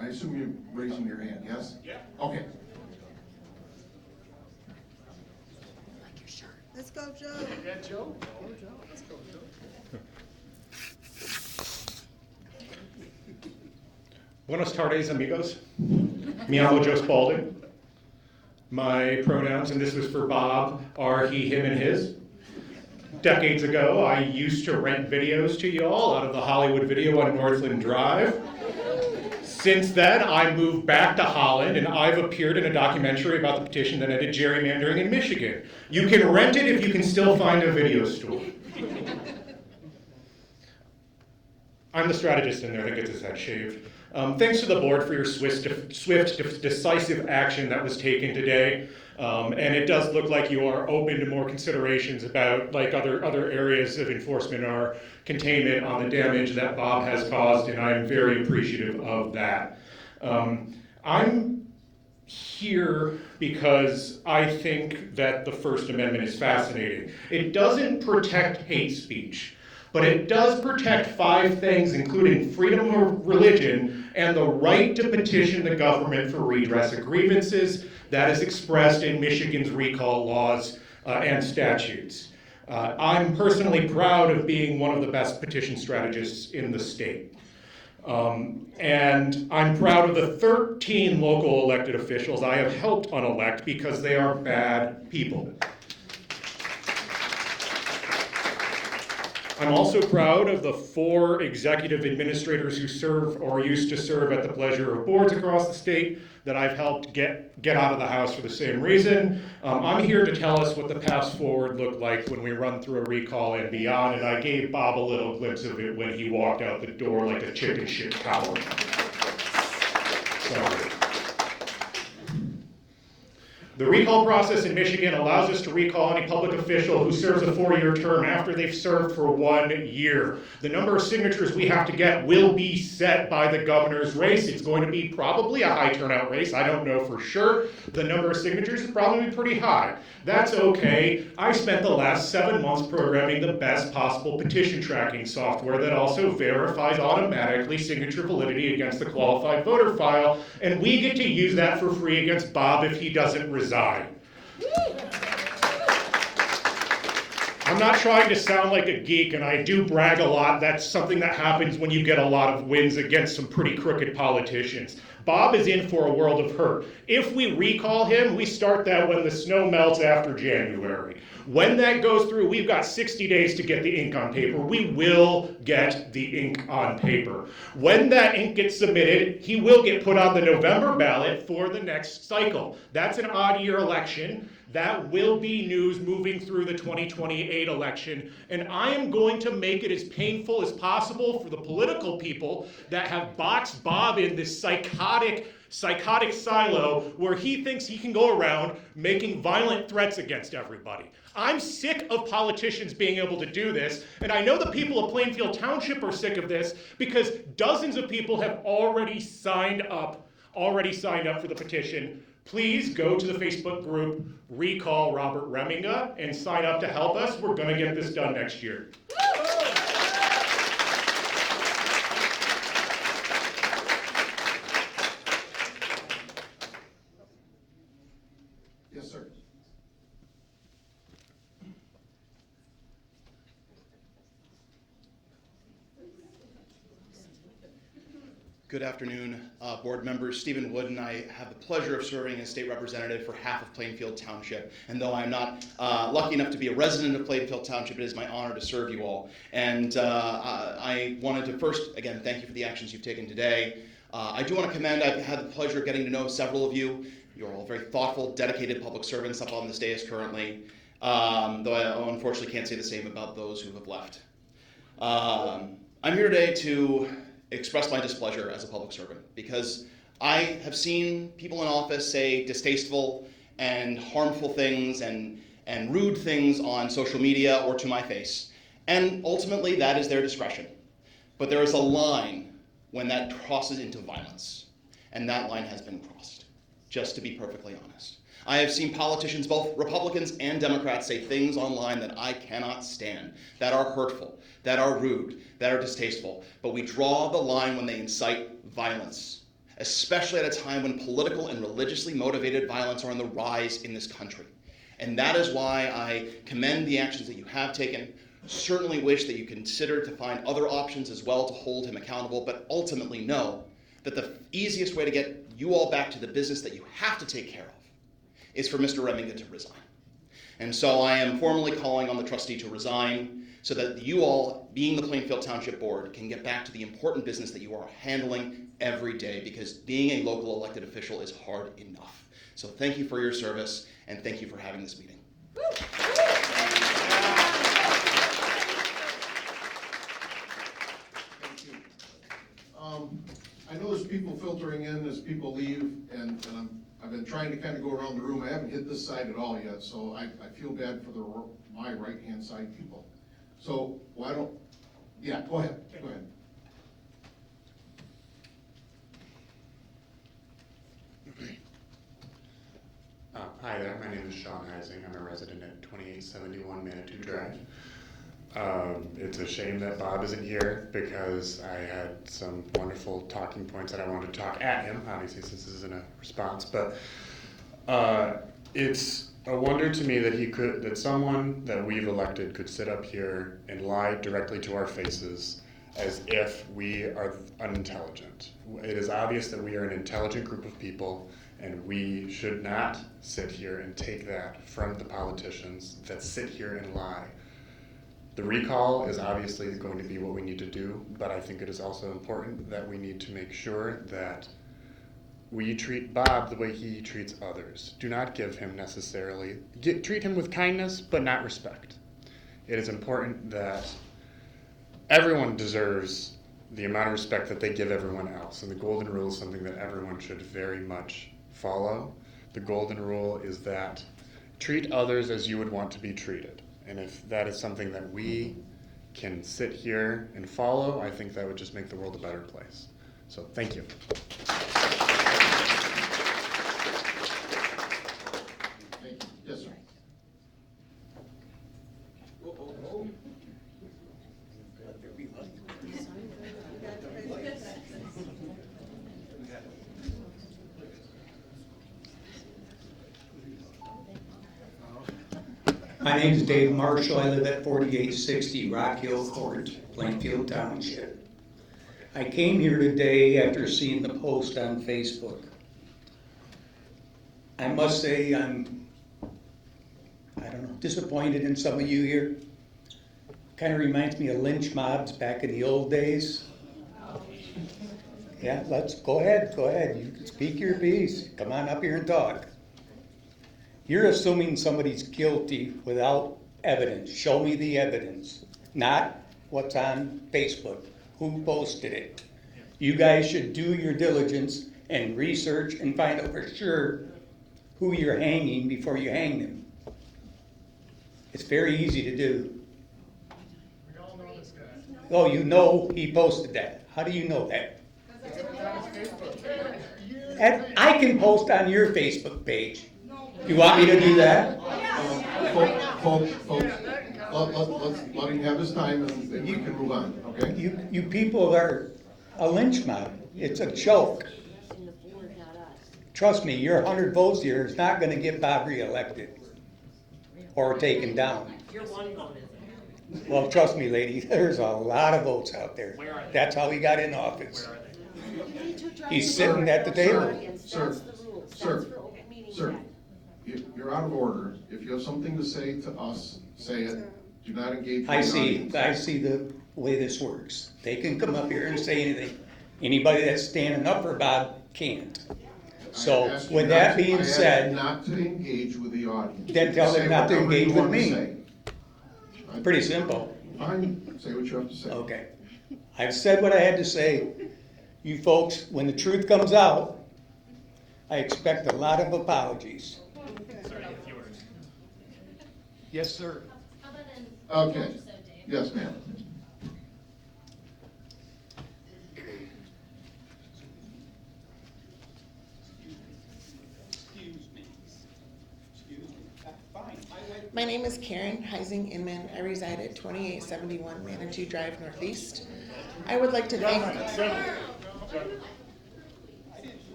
I assume you're raising your hand, yes? Yeah. Okay. Let's go, Joe. Yeah, Joe. Let's go, Joe. Buenos tardes, amigos. Me llamo Joe Spalding. My pronouns, and this was for Bob, are he, him, and his. Decades ago, I used to rent videos to y'all out of the Hollywood Video on Northland Drive. Since then, I moved back to Holland, and I've appeared in a documentary about the petition that ended gerrymandering in Michigan. You can rent it if you can still find a video store. I'm the strategist in there that gets his head shaved. Thanks to the board for your swift, decisive action that was taken today. And it does look like you are open to more considerations about, like other areas of enforcement or containment on the damage that Bob has caused, and I'm very appreciative of that. I'm here because I think that the First Amendment is fascinating. It doesn't protect hate speech, but it does protect 5 things, including freedom of religion and the right to petition the government for redress of grievances that is expressed in Michigan's recall laws and statutes. I'm personally proud of being one of the best petition strategists in the state. And I'm proud of the 13 local elected officials I have helped unelect because they are bad people. I'm also proud of the 4 executive administrators who serve or used to serve at the pleasure of boards across the state that I've helped get out of the house for the same reason. I'm here to tell us what the path forward looked like when we run through a recall and beyond, and I gave Bob a little glimpse of it when he walked out the door like a chicken shit coward. Sorry. The recall process in Michigan allows us to recall any public official who serves a 4-year term after they've served for 1 year. The number of signatures we have to get will be set by the governor's race. It's going to be probably a high turnout race. I don't know for sure. The number of signatures is probably pretty high. That's okay. I spent the last 7 months programming the best possible petition tracking software that also verifies automatically signature validity against the qualified voter file, and we get to use that for free against Bob if he doesn't resign. I'm not trying to sound like a geek, and I do brag a lot. That's something that happens when you get a lot of wins against some pretty crooked politicians. Bob is in for a world of hurt. If we recall him, we start that when the snow melts after January. When that goes through, we've got 60 days to get the ink on paper. We will get the ink on paper. When that ink gets submitted, he will get put on the November ballot for the next cycle. That's an odd year election. That will be news moving through the 2028 election, and I am going to make it as painful as possible for the political people that have boxed Bob in this psychotic silo where he thinks he can go around making violent threats against everybody. I'm sick of politicians being able to do this, and I know the people of Plainfield Township are sick of this because dozens of people have already signed up for the petition. Please go to the Facebook group, Recall Robert Reminga, and sign up to help us. We're going to get this done next year. Yes, sir. Good afternoon, board members. Stephen Wood and I have the pleasure of serving as state representative for half of Plainfield Township. And though I'm not lucky enough to be a resident of Plainfield Township, it is my honor to serve you all. And I wanted to first, again, thank you for the actions you've taken today. I do want to commend, I've had the pleasure of getting to know several of you. You're all very thoughtful, dedicated public servants up on this dais currently, though I unfortunately can't say the same about those who have left. I'm here today to express my displeasure as a public servant because I have seen people in office say distasteful and harmful things and rude things on social media or to my face. And ultimately, that is their discretion. But there is a line when that crosses into violence, and that line has been crossed. just to be perfectly honest. I have seen politicians, both Republicans and Democrats, say things online that I cannot stand, that are hurtful, that are rude, that are distasteful. But we draw the line when they incite violence, especially at a time when political and religiously motivated violence are on the rise in this country. And that is why I commend the actions that you have taken. Certainly wish that you consider to find other options as well to hold him accountable, but ultimately know that the easiest way to get you all back to the business that you have to take care of is for Mr. Remington to resign. And so I am formally calling on the trustee to resign so that you all, being the Plainfield Township Board, can get back to the important business that you are handling every day, because being a local elected official is hard enough. So thank you for your service, and thank you for having this meeting. I know there's people filtering in as people leave, and I've been trying to kind of go around the room. I haven't hit this side at all yet, so I feel bad for my right-hand side people. So why don't, yeah, go ahead, go ahead. Hi there, my name is Sean Heising. I'm a resident at 2871 Manitou Drive. It's a shame that Bob isn't here because I had some wonderful talking points that I wanted to talk at him, obviously since this isn't a response, but it's a wonder to me that someone that we've elected could sit up here and lie directly to our faces as if we are unintelligent. It is obvious that we are an intelligent group of people, and we should not sit here and take that from the politicians that sit here and lie. The recall is obviously going to be what we need to do, but I think it is also important that we need to make sure that we treat Bob the way he treats others. Do not give him necessarily, treat him with kindness, but not respect. It is important that everyone deserves the amount of respect that they give everyone else, and the golden rule is something that everyone should very much follow. The golden rule is that treat others as you would want to be treated. And if that is something that we can sit here and follow, I think that would just make the world a better place. So thank you. Thank you. Yes, sir. My name is Dave Marshall. I live at 4860 Rock Hill Court, Plainfield Township. I came here today after seeing the post on Facebook. I must say I'm, disappointed in some of you here. Kind of reminds me of lynch mobs back in the old days. Yeah, go ahead. You can speak your piece. Come on up here and talk. You're assuming somebody's guilty without evidence. Show me the evidence, not what's on Facebook, who posted it. You guys should do your diligence and research and find out for sure who you're hanging before you hang them. It's very easy to do. We all know this guy. Oh, you know he posted that. How do you know that? And I can post on your Facebook page. You want me to do that? Folks, let's let him have his time and he can move on, okay? You people are a lynch mob. It's a joke. Trust me, your 100 votes here is not going to get Bob reelected or taken down. Your one vote is. Well, trust me, lady, there's a lot of votes out there. That's how he got in office. He's sitting at the table. Sir, you're out of order. If you have something to say to us, say it. Do not engage with the audience. I see the way this works. They can come up here and say anything. Anybody that's standing up for Bob can't. So with that being said, not to engage with the audience. Then tell them not to engage with me. Pretty simple. Fine, say what you have to say. Okay. I've said what I had to say. You folks, when the truth comes out, I expect a lot of apologies. Yes, sir. Okay. Yes, ma'am. My name is Karen Heising Inman. I reside at 2871 Manitou Drive Northeast. I would like to thank...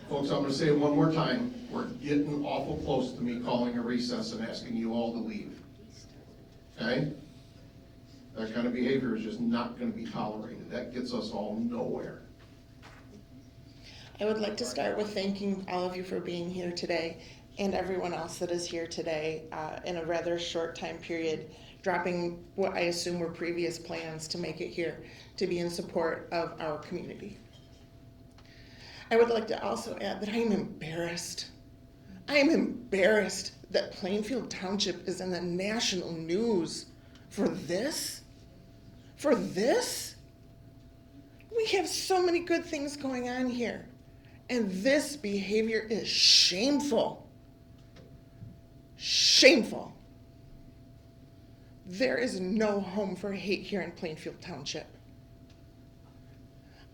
Folks, I'm going to say it one more time. We're getting awful close to me calling a recess and asking you all to leave. Okay? That kind of behavior is just not going to be tolerated. That gets us all nowhere. I would like to start with thanking all of you for being here today and everyone else that is here today in a rather short time period, dropping what I assume were previous plans to make it here to be in support of our community. I would like to also add that I am embarrassed. I am embarrassed that Plainfield Township is in the national news for this. For this? We have so many good things going on here, and this behavior is shameful. Shameful. There is no home for hate here in Plainfield Township.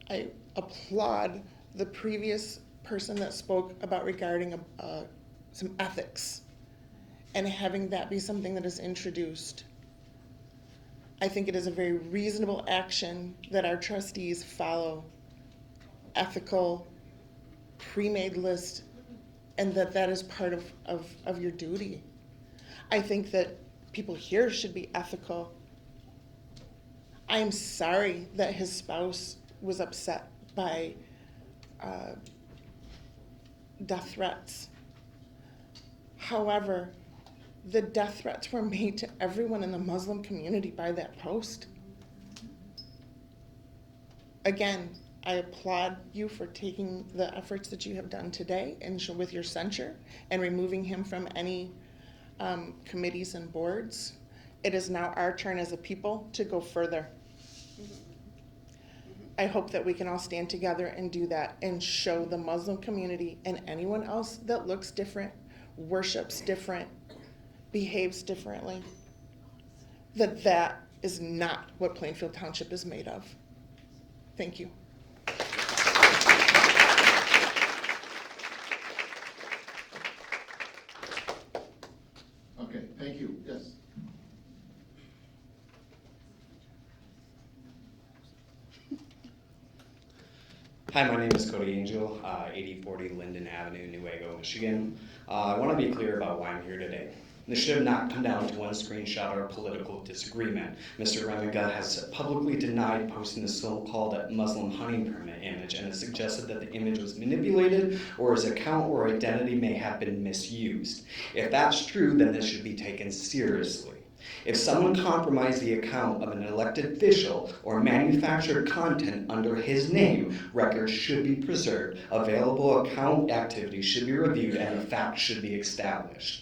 I applaud the previous person that spoke about regarding some ethics and having that be something that is introduced. I think it is a very reasonable action that our trustees follow ethical, pre-made list, and that is part of your duty. I think that people here should be ethical. I am sorry that his spouse was upset by death threats. However, the death threats were made to everyone in the Muslim community by that post. Again, I applaud you for taking the efforts that you have done today and with your censure and removing him from any committees and boards. It is now our turn as a people to go further. I hope that we can all stand together and do that and show the Muslim community and anyone else that looks different, worships different, behaves differently, that is not what Plainfield Township is made of. Thank you. Okay, thank you. Yes. Hi, my name is Cody Angel, 8040 Linden Avenue, Newaygo, Michigan. I want to be clear about why I'm here today. This should have not come down to one screenshot or a political disagreement. Mr. Remiga has publicly denied posting the so-called Muslim hunting permit image and has suggested that the image was manipulated or his account or identity may have been misused. If that's true, then this should be taken seriously. If someone compromised the account of an elected official or manufactured content under his name, records should be preserved, available account activity should be reviewed, and the facts should be established.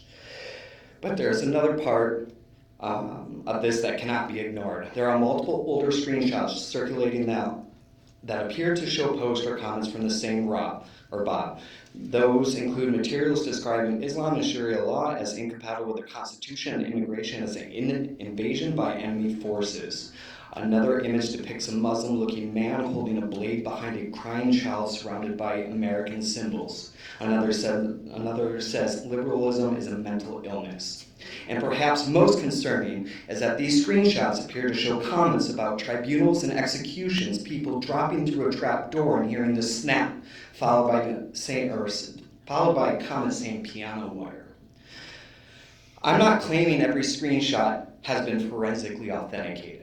But there's another part of this that cannot be ignored. There are multiple older screenshots circulating now that appear to show posts or comments from the same Bob. Those include materials describing Islam and Sharia law as incompatible with the Constitution and immigration as an invasion by enemy forces. Another image depicts a Muslim-looking man holding a blade behind a crying child surrounded by American symbols. Another says liberalism is a mental illness. And perhaps most concerning is that these screenshots appear to show comments about tribunals and executions, people dropping through a trap door and hearing the snap, followed by a comment saying piano wire. I'm not claiming every screenshot has been forensically authenticated.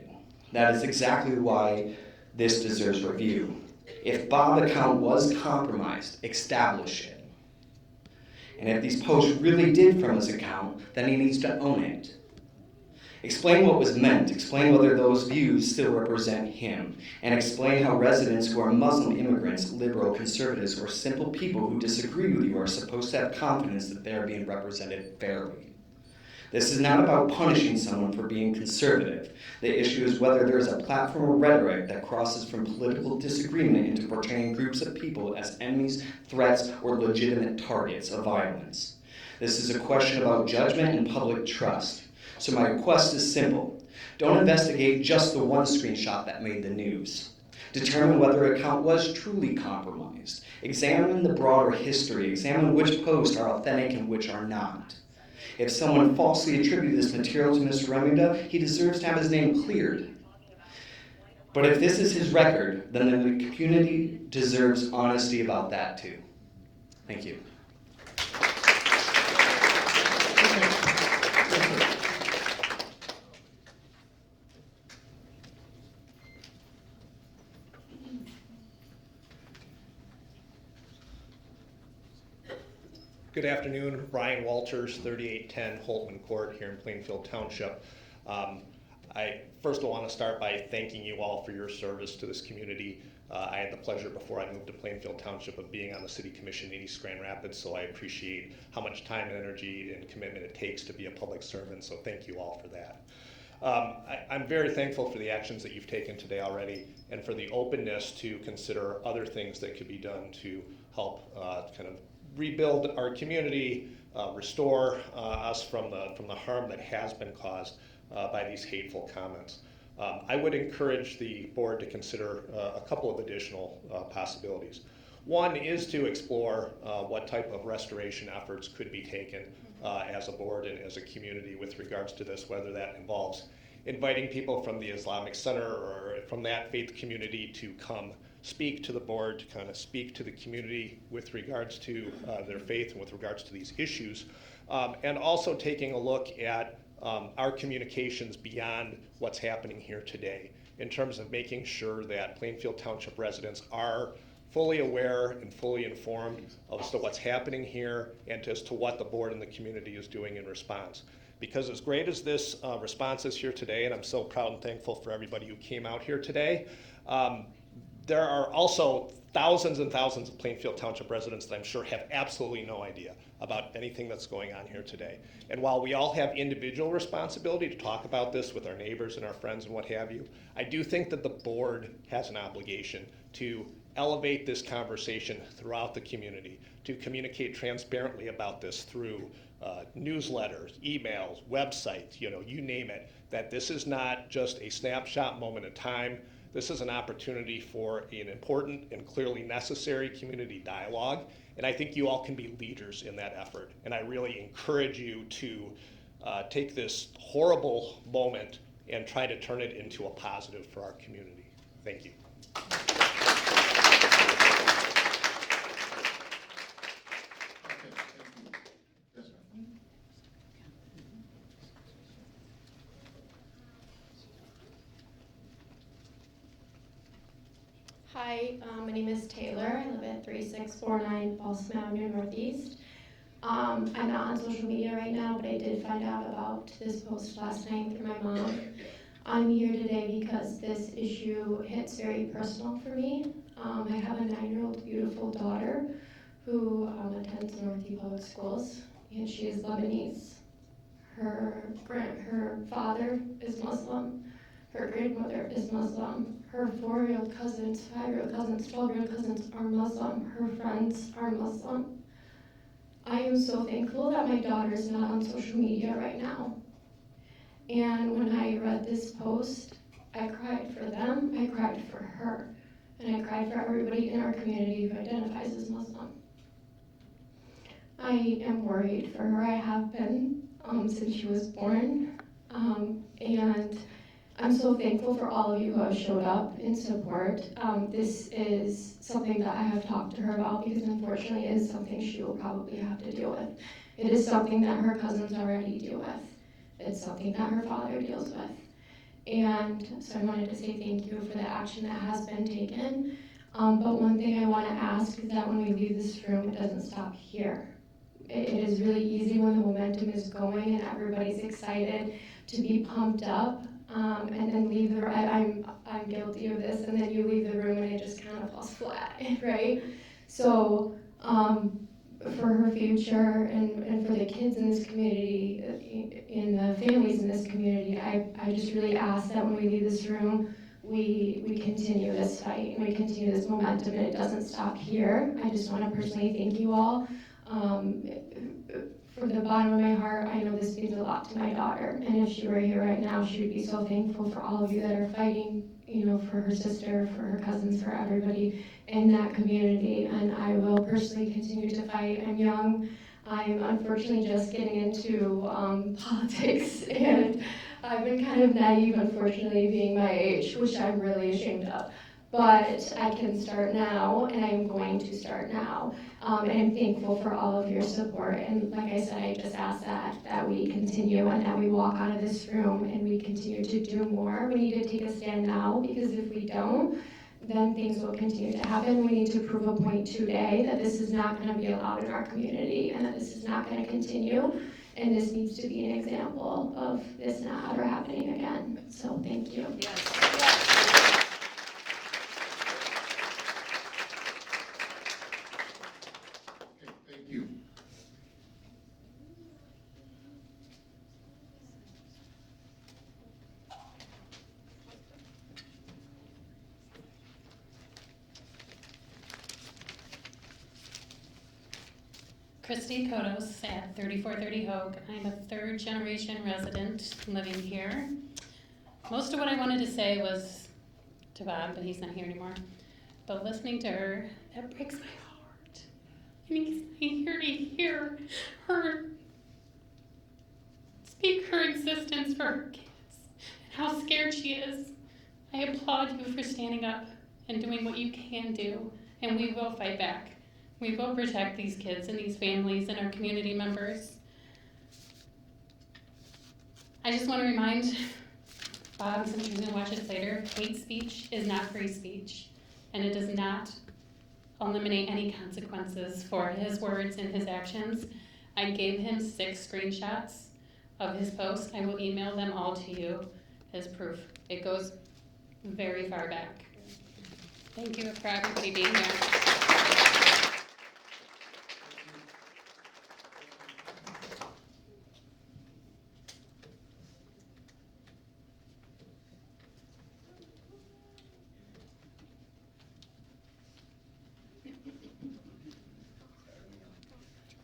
That is exactly why this deserves review. If Bob's account was compromised, establish it. And if these posts really did from his account, then he needs to own it. Explain what was meant, explain whether those views still represent him, and explain how residents who are Muslim immigrants, liberal, conservatives, or simple people who disagree with you are supposed to have confidence that they are being represented fairly. This is not about punishing someone for being conservative. The issue is whether there is a platform or rhetoric that crosses from political disagreement into portraying groups of people as enemies, threats, or legitimate targets of violence. This is a question about judgment and public trust. So my request is simple. Don't investigate just the one screenshot that made the news. Determine whether an account was truly compromised. Examine the broader history. Examine which posts are authentic and which are not. If someone falsely attributed this material to Mr. Remington, he deserves to have his name cleared. But if this is his record, then the community deserves honesty about that too. Thank you. Good afternoon, Ryan Walters, 3810 Holtman Court here in Plainfield Township. I first want to start by thanking you all for your service to this community. I had the pleasure before I moved to Plainfield Township of being on the City Commission in East Grand Rapids, so I appreciate how much time and energy and commitment it takes to be a public servant, so thank you all for that. I'm very thankful for the actions that you've taken today already and for the openness to consider other things that could be done to help kind of rebuild our community, restore us from the harm that has been caused by these hateful comments. I would encourage the board to consider a couple of additional possibilities. One is to explore what type of restoration efforts could be taken as a board and as a community with regards to this, whether that involves inviting people from the Islamic Center or from that faith community to come speak to the board, to kind of speak to the community with regards to their faith and with regards to these issues, and also taking a look at our communications beyond what's happening here today in terms of making sure that Plainfield Township residents are fully aware and fully informed as to what's happening here and as to what the board and the community is doing in response. Because as great as this response is here today, and I'm so proud and thankful for everybody who came out here today, there are also thousands and thousands of Plainfield Township residents that I'm sure have absolutely no idea about anything that's going on here today. And while we all have individual responsibility to talk about this with our neighbors and our friends and what have you, I do think that the board has an obligation to elevate this conversation throughout the community, to communicate transparently about this through newsletters, emails, websites, you name it, that this is not just a snapshot moment in time. This is an opportunity for an important and clearly necessary community dialogue, and I think you all can be leaders in that effort. And I really encourage you to take this horrible moment and try to turn it into a positive for our community. Thank you. Hi, my name is Taylor. I live at 3649 Balsam Avenue Northeast. I'm not on social media right now, but I did find out about this post last night through my mom. I'm here today because this issue hits very personal for me. I have a 9-year-old beautiful daughter who attends Northeast Public Schools, and she is Lebanese. Her father is Muslim. Her grandmother is Muslim. Her 4-year-old cousins, 5-year-old cousins, 12-year-old cousins are Muslim. Her friends are Muslim. I am so thankful that my daughter is not on social media right now. And when I read this post, I cried for them, I cried for her, and I cried for everybody in our community who identifies as Muslim. I am worried for her. I have been since she was born. And I'm so thankful for all of you who have showed up in support. This is something that I have talked to her about because unfortunately it is something she will probably have to deal with. It is something that her cousins already deal with. It's something that her father deals with. And so I wanted to say thank you for the action that has been taken. But one thing I want to ask is that when we leave this room, it doesn't stop here. It is really easy when the momentum is going and everybody's excited to be pumped up, and then leave the room. I'm guilty of this, and then you leave the room and it just kind of falls flat, right? So for her future and for the kids in this community, in the families in this community, I just really ask that when we leave this room, we continue this fight and we continue this momentum, and it doesn't stop here. I just want to personally thank you all. From the bottom of my heart, I know this means a lot to my daughter, and if she were here right now, she would be so thankful for all of you that are fighting for her sister, for her cousins, for everybody in that community. And I will personally continue to fight. I'm young. I'm unfortunately just getting into politics, and I've been kind of naive, unfortunately, being my age, which I'm really ashamed of. But I can start now, and I'm going to start now. And I'm thankful for all of your support. And like I said, I just ask that we continue and that we walk out of this room and we continue to do more. We need to take a stand now, because if we don't, then things will continue to happen. We need to prove a point today that this is not going to be allowed in our community and that this is not going to continue. And this needs to be an example of this not ever happening again. So thank you. Thank you. Christy Kotos at 3430 Hogue. I'm a third-generation resident living here. Most of what I wanted to say was to Bob, but he's not here anymore. But listening to her, it breaks my heart. I mean, here to hear her speak her existence for her kids and how scared she is. I applaud you for standing up and doing what you can do, and we will fight back. We will protect these kids and these families and our community members. I just want to remind Bob, since you're going to watch this later, hate speech is not free speech, and it does not eliminate any consequences for his words and his actions. I gave him 6 screenshots of his post. I will email them all to you as proof. It goes very far back. Thank you for everybody being here.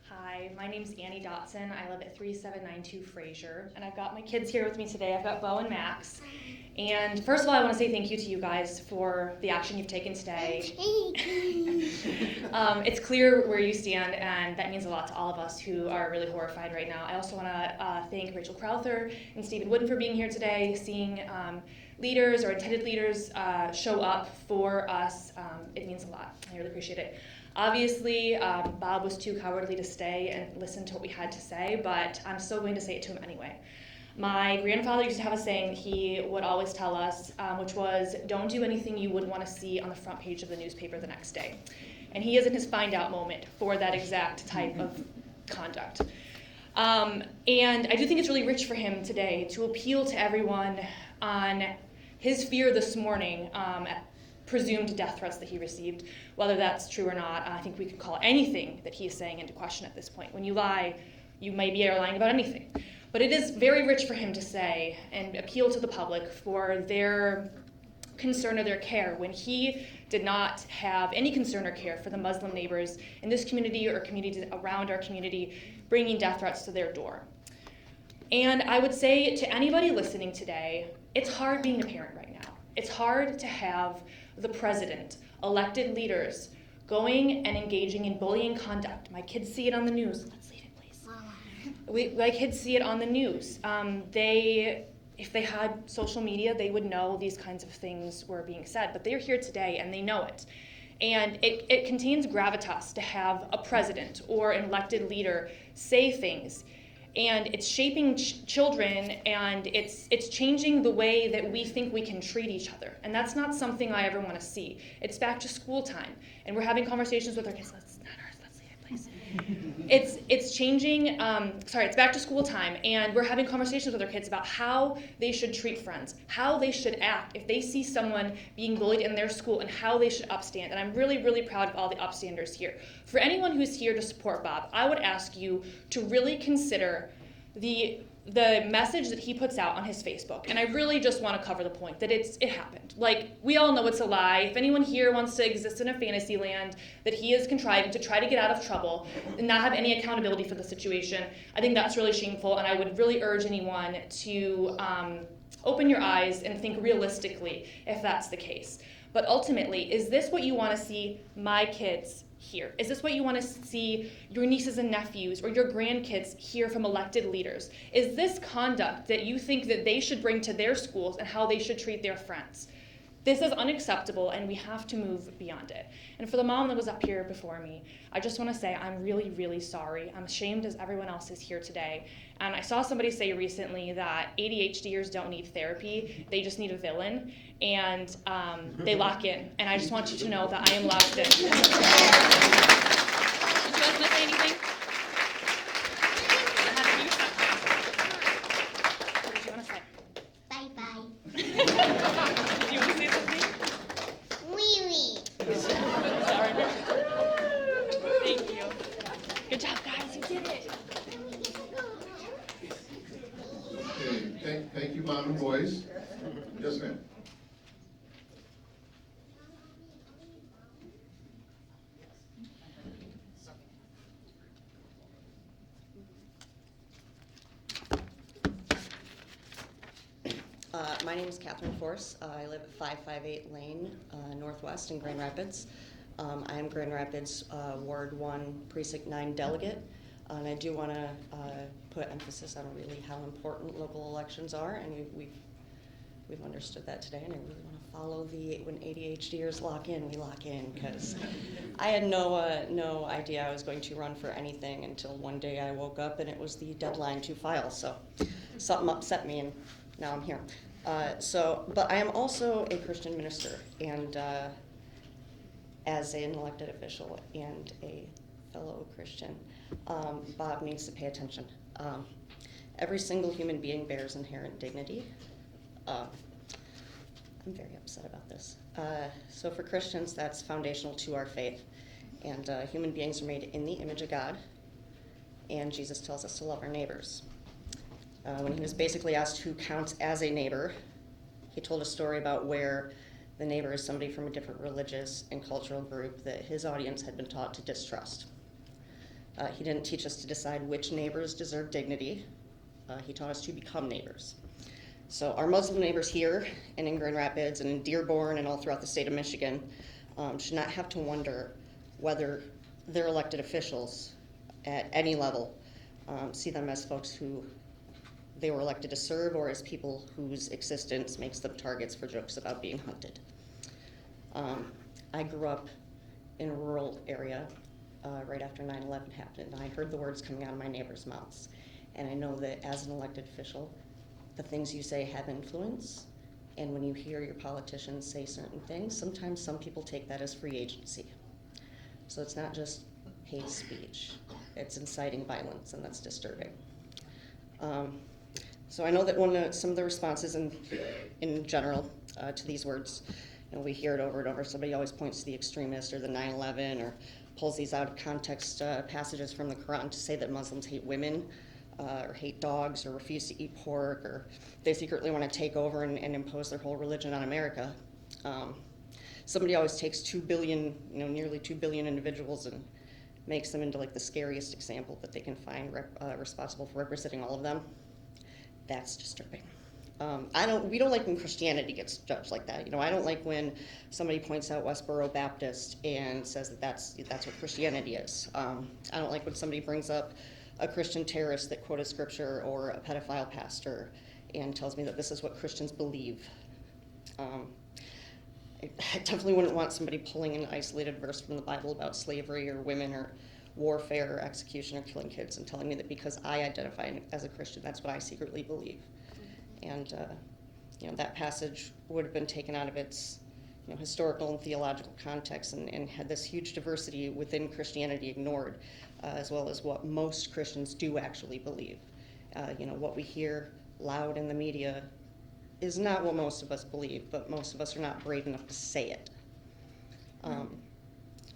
Hi, my name's Annie Dotson. I live at 3792 Fraser, and I've got my kids here with me today. I've got Bo and Max. And first of all, I want to say thank you to you guys for the action you've taken today. It's clear where you stand, and that means a lot to all of us who are really horrified right now. I also want to thank Rachel Crowther and Stephen Wooden for being here today, seeing leaders or intended leaders show up for us. It means a lot. I really appreciate it. Obviously, Bob was too cowardly to stay and listen to what we had to say, but I'm still going to say it to him anyway. My grandfather used to have a saying that he would always tell us, which was, don't do anything you wouldn't want to see on the front page of the newspaper the next day. And he is in his find out moment for that exact type of conduct. And I do think it's really rich for him today to appeal to everyone on his fear this morning at presumed death threats that he received. Whether that's true or not, I think we can call anything that he is saying into question at this point. When you lie, you maybe are lying about anything. But it is very rich for him to say and appeal to the public for their concern or their care when he did not have any concern or care for the Muslim neighbors in this community or communities around our community bringing death threats to their door. And I would say to anybody listening today, it's hard being a parent right now. It's hard to have the president, elected leaders, going and engaging in bullying conduct. My kids see it on the news. Let's leave it, please. My kids see it on the news. If they had social media, they would know these kinds of things were being said, but they're here today and they know it. And it contains gravitas to have a president or an elected leader say things. And it's shaping children, and it's changing the way that we think we can treat each other. And that's not something I ever want to see. It's back to school time, and we're having conversations with our kids. Let's leave it, please. It's changing, it's back to school time, and we're having conversations with our kids about how they should treat friends, how they should act if they see someone being bullied in their school, and how they should upstand. And I'm really, really proud of all the upstanders here. For anyone who's here to support Bob, I would ask you to really consider the message that he puts out on his Facebook. And I really just want to cover the point that it happened. Like, we all know it's a lie. If anyone here wants to exist in a fantasy land that he is contriving to try to get out of trouble and not have any accountability for the situation, I think that's really shameful, and I would really urge anyone to open your eyes and think realistically if that's the case. But ultimately, is this what you want to see my kids hear? Is this what you want to see your nieces and nephews or your grandkids hear from elected leaders? Is this conduct that you think that they should bring to their schools and how they should treat their friends? This is unacceptable, and we have to move beyond it. And for the mom that was up here before me, I just want to say I'm really, really sorry. I'm ashamed as everyone else is here today. And I saw somebody say recently that ADHDers don't need therapy, they just need a villain, and they lock in. And I just want you to know that I am locked in. Did you guys want to say anything? What did you want to say? Bye-bye. Do you want to say something? Wee wee. Sorry. Thank you. Good job, guys. You did it. Okay, thank you, Mom and boys. Yes, ma'am. My name is Catherine Force. I live at 558 Lane Northwest in Grand Rapids. I am Grand Rapids Ward 1 Precinct 9 delegate. And I do want to put emphasis on really how important local elections are, and we've understood that today, and I really want to follow when ADHDers lock in, we lock in, because I had no idea I was going to run for anything until one day I woke up and it was the deadline to file, so something upset me and now I'm here. But I am also a Christian minister, and as an elected official and a fellow Christian, Bob needs to pay attention. Every single human being bears inherent dignity. I'm very upset about this. So for Christians, that's foundational to our faith. And human beings are made in the image of God, and Jesus tells us to love our neighbors. When he was basically asked who counts as a neighbor, he told a story about where the neighbor is somebody from a different religious and cultural group that his audience had been taught to distrust. He didn't teach us to decide which neighbors deserve dignity. He taught us to become neighbors. So our Muslim neighbors here and in Grand Rapids and in Dearborn and all throughout the state of Michigan should not have to wonder whether their elected officials at any level see them as folks who they were elected to serve or as people whose existence makes them targets for jokes about being hunted. I grew up in a rural area right after 9/11 happened, and I heard the words coming out of my neighbors' mouths. And I know that as an elected official, the things you say have influence, and when you hear your politicians say certain things, sometimes some people take that as free agency. So it's not just hate speech, it's inciting violence, and that's disturbing. So I know that some of the responses in general to these words, we hear it over and over. Somebody always points to the extremist or the 9/11 or pulls these out of context passages from the Quran to say that Muslims hate women or hate dogs or refuse to eat pork, or they secretly want to take over and impose their whole religion on America. Somebody always takes 2 billion, nearly 2 billion individuals and makes them into like the scariest example that they can find responsible for representing all of them. That's disturbing. We don't like when Christianity gets judged like that. I don't like when somebody points out Westboro Baptist and says that that's what Christianity is. I don't like when somebody brings up a Christian terrorist that quoted scripture or a pedophile pastor and tells me that this is what Christians believe. I definitely wouldn't want somebody pulling an isolated verse from the Bible about slavery or women or warfare or execution or killing kids and telling me that because I identify as a Christian, that's what I secretly believe. And that passage would have been taken out of its historical and theological context and had this huge diversity within Christianity ignored, as well as what most Christians do actually believe. What we hear loud in the media is not what most of us believe, but most of us are not brave enough to say it.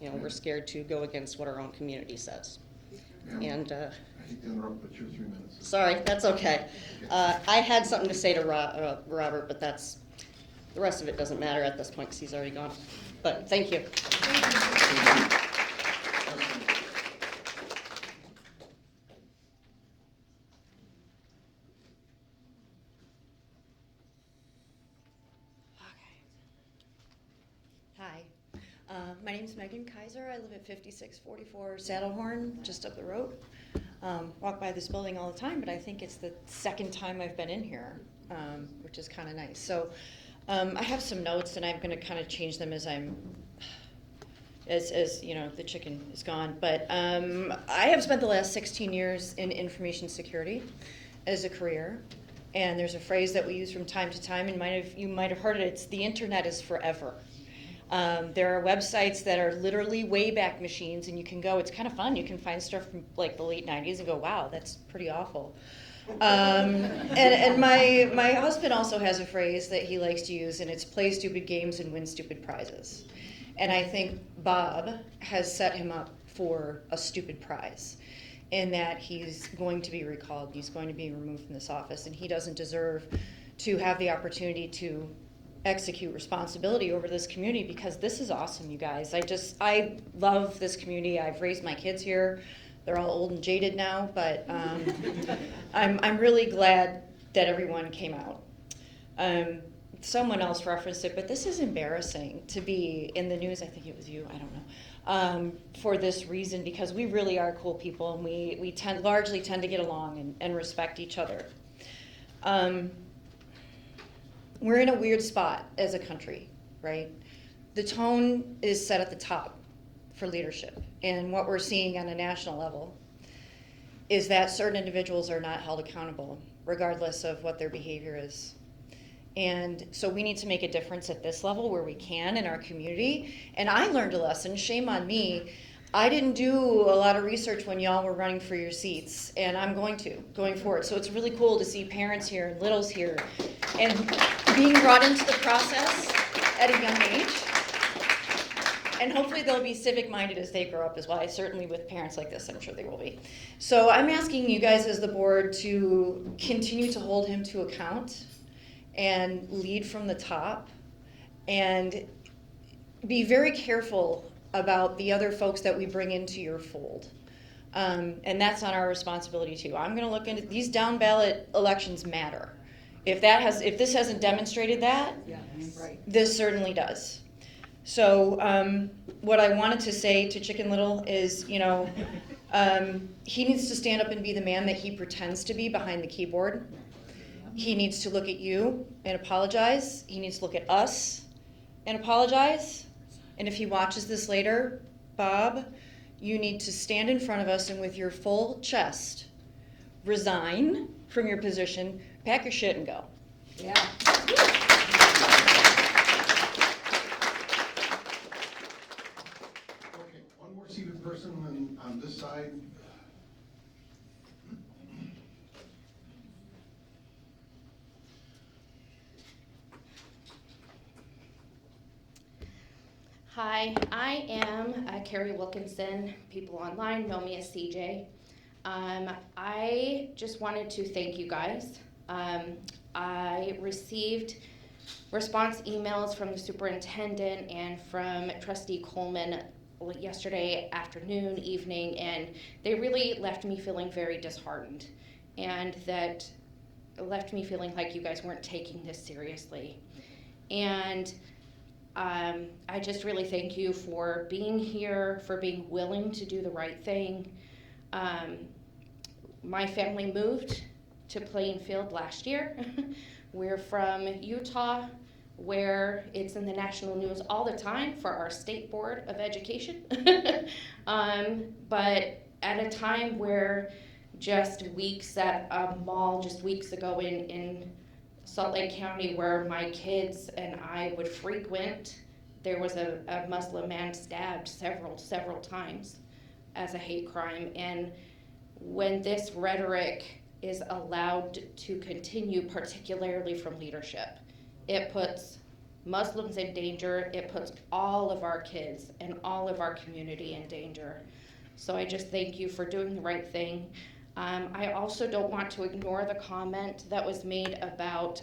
We're scared to go against what our own community says. And I hate to interrupt, but you're 3 minutes. sorry, that's okay. I had something to say to Robert, but the rest of it doesn't matter at this point because he's already gone. But thank you. Hi, my name is Megan Kaiser. I live at 5644 Saddlehorn, just up the road. Walk by this building all the time, but I think it's the second time I've been in here, which is kind of nice. So I have some notes, and I'm going to kind of change them as you know, the chicken is gone. But I have spent the last 16 years in information security as a career. And there's a phrase that we use from time to time, and you might have heard it. It's the internet is forever. There are websites that are literally Wayback Machines, and you can go. It's kind of fun. You can find stuff from like the late '90s and go, "Wow, that's pretty awful." And my husband also has a phrase that he likes to use, and it's "play stupid games and win stupid prizes." And I think Bob has set him up for a stupid prize, in that he's going to be recalled, he's going to be removed from this office, and he doesn't deserve to have the opportunity to execute responsibility over this community, because this is awesome, you guys. I love this community. I've raised my kids here. They're all old and jaded now, but I'm really glad that everyone came out. Someone else referenced it, but this is embarrassing to be in the news. I think it was you, I don't know. For this reason, because we really are cool people, and we largely tend to get along and respect each other. We're in a weird spot as a country, right? The tone is set at the top for leadership, and what we're seeing on a national level is that certain individuals are not held accountable, regardless of what their behavior is. And so we need to make a difference at this level where we can in our community. And I learned a lesson, shame on me. I didn't do a lot of research when y'all were running for your seats, and I'm going forward. So it's really cool to see parents here and littles here and being brought into the process at a young age. And hopefully they'll be civic-minded as they grow up as well. Certainly with parents like this, I'm sure they will be. So I'm asking you guys as the board to continue to hold him to account and lead from the top, and be very careful about the other folks that we bring into your fold. And that's on our responsibility too. I'm gonna look into, these down ballot elections matter. If this hasn't demonstrated that, this certainly does. So what I wanted to say to Chicken Little is, he needs to stand up and be the man that he pretends to be behind the keyboard. He needs to look at you and apologize. He needs to look at us and apologize. And if he watches this later, Bob, you need to stand in front of us and with your full chest, resign from your position, pack your shit and go. Yeah. Okay, one more seated person on this side. Hi, I am Carrie Wilkinson. People online know me as CJ. I just wanted to thank you guys. I received response emails from the superintendent and from Trustee Coleman yesterday afternoon, evening, and they really left me feeling very disheartened, and that left me feeling like you guys weren't taking this seriously. And I just really thank you for being here, for being willing to do the right thing. My family moved to Plainfield last year. We're from Utah, where it's in the national news all the time for our State Board of Education. But at a time where just weeks at a mall, just weeks ago in Salt Lake County, where my kids and I would frequent, there was a Muslim man stabbed several times as a hate crime. And when this rhetoric is allowed to continue, particularly from leadership, it puts Muslims in danger, it puts all of our kids and all of our community in danger. So I just thank you for doing the right thing. I also don't want to ignore the comment that was made about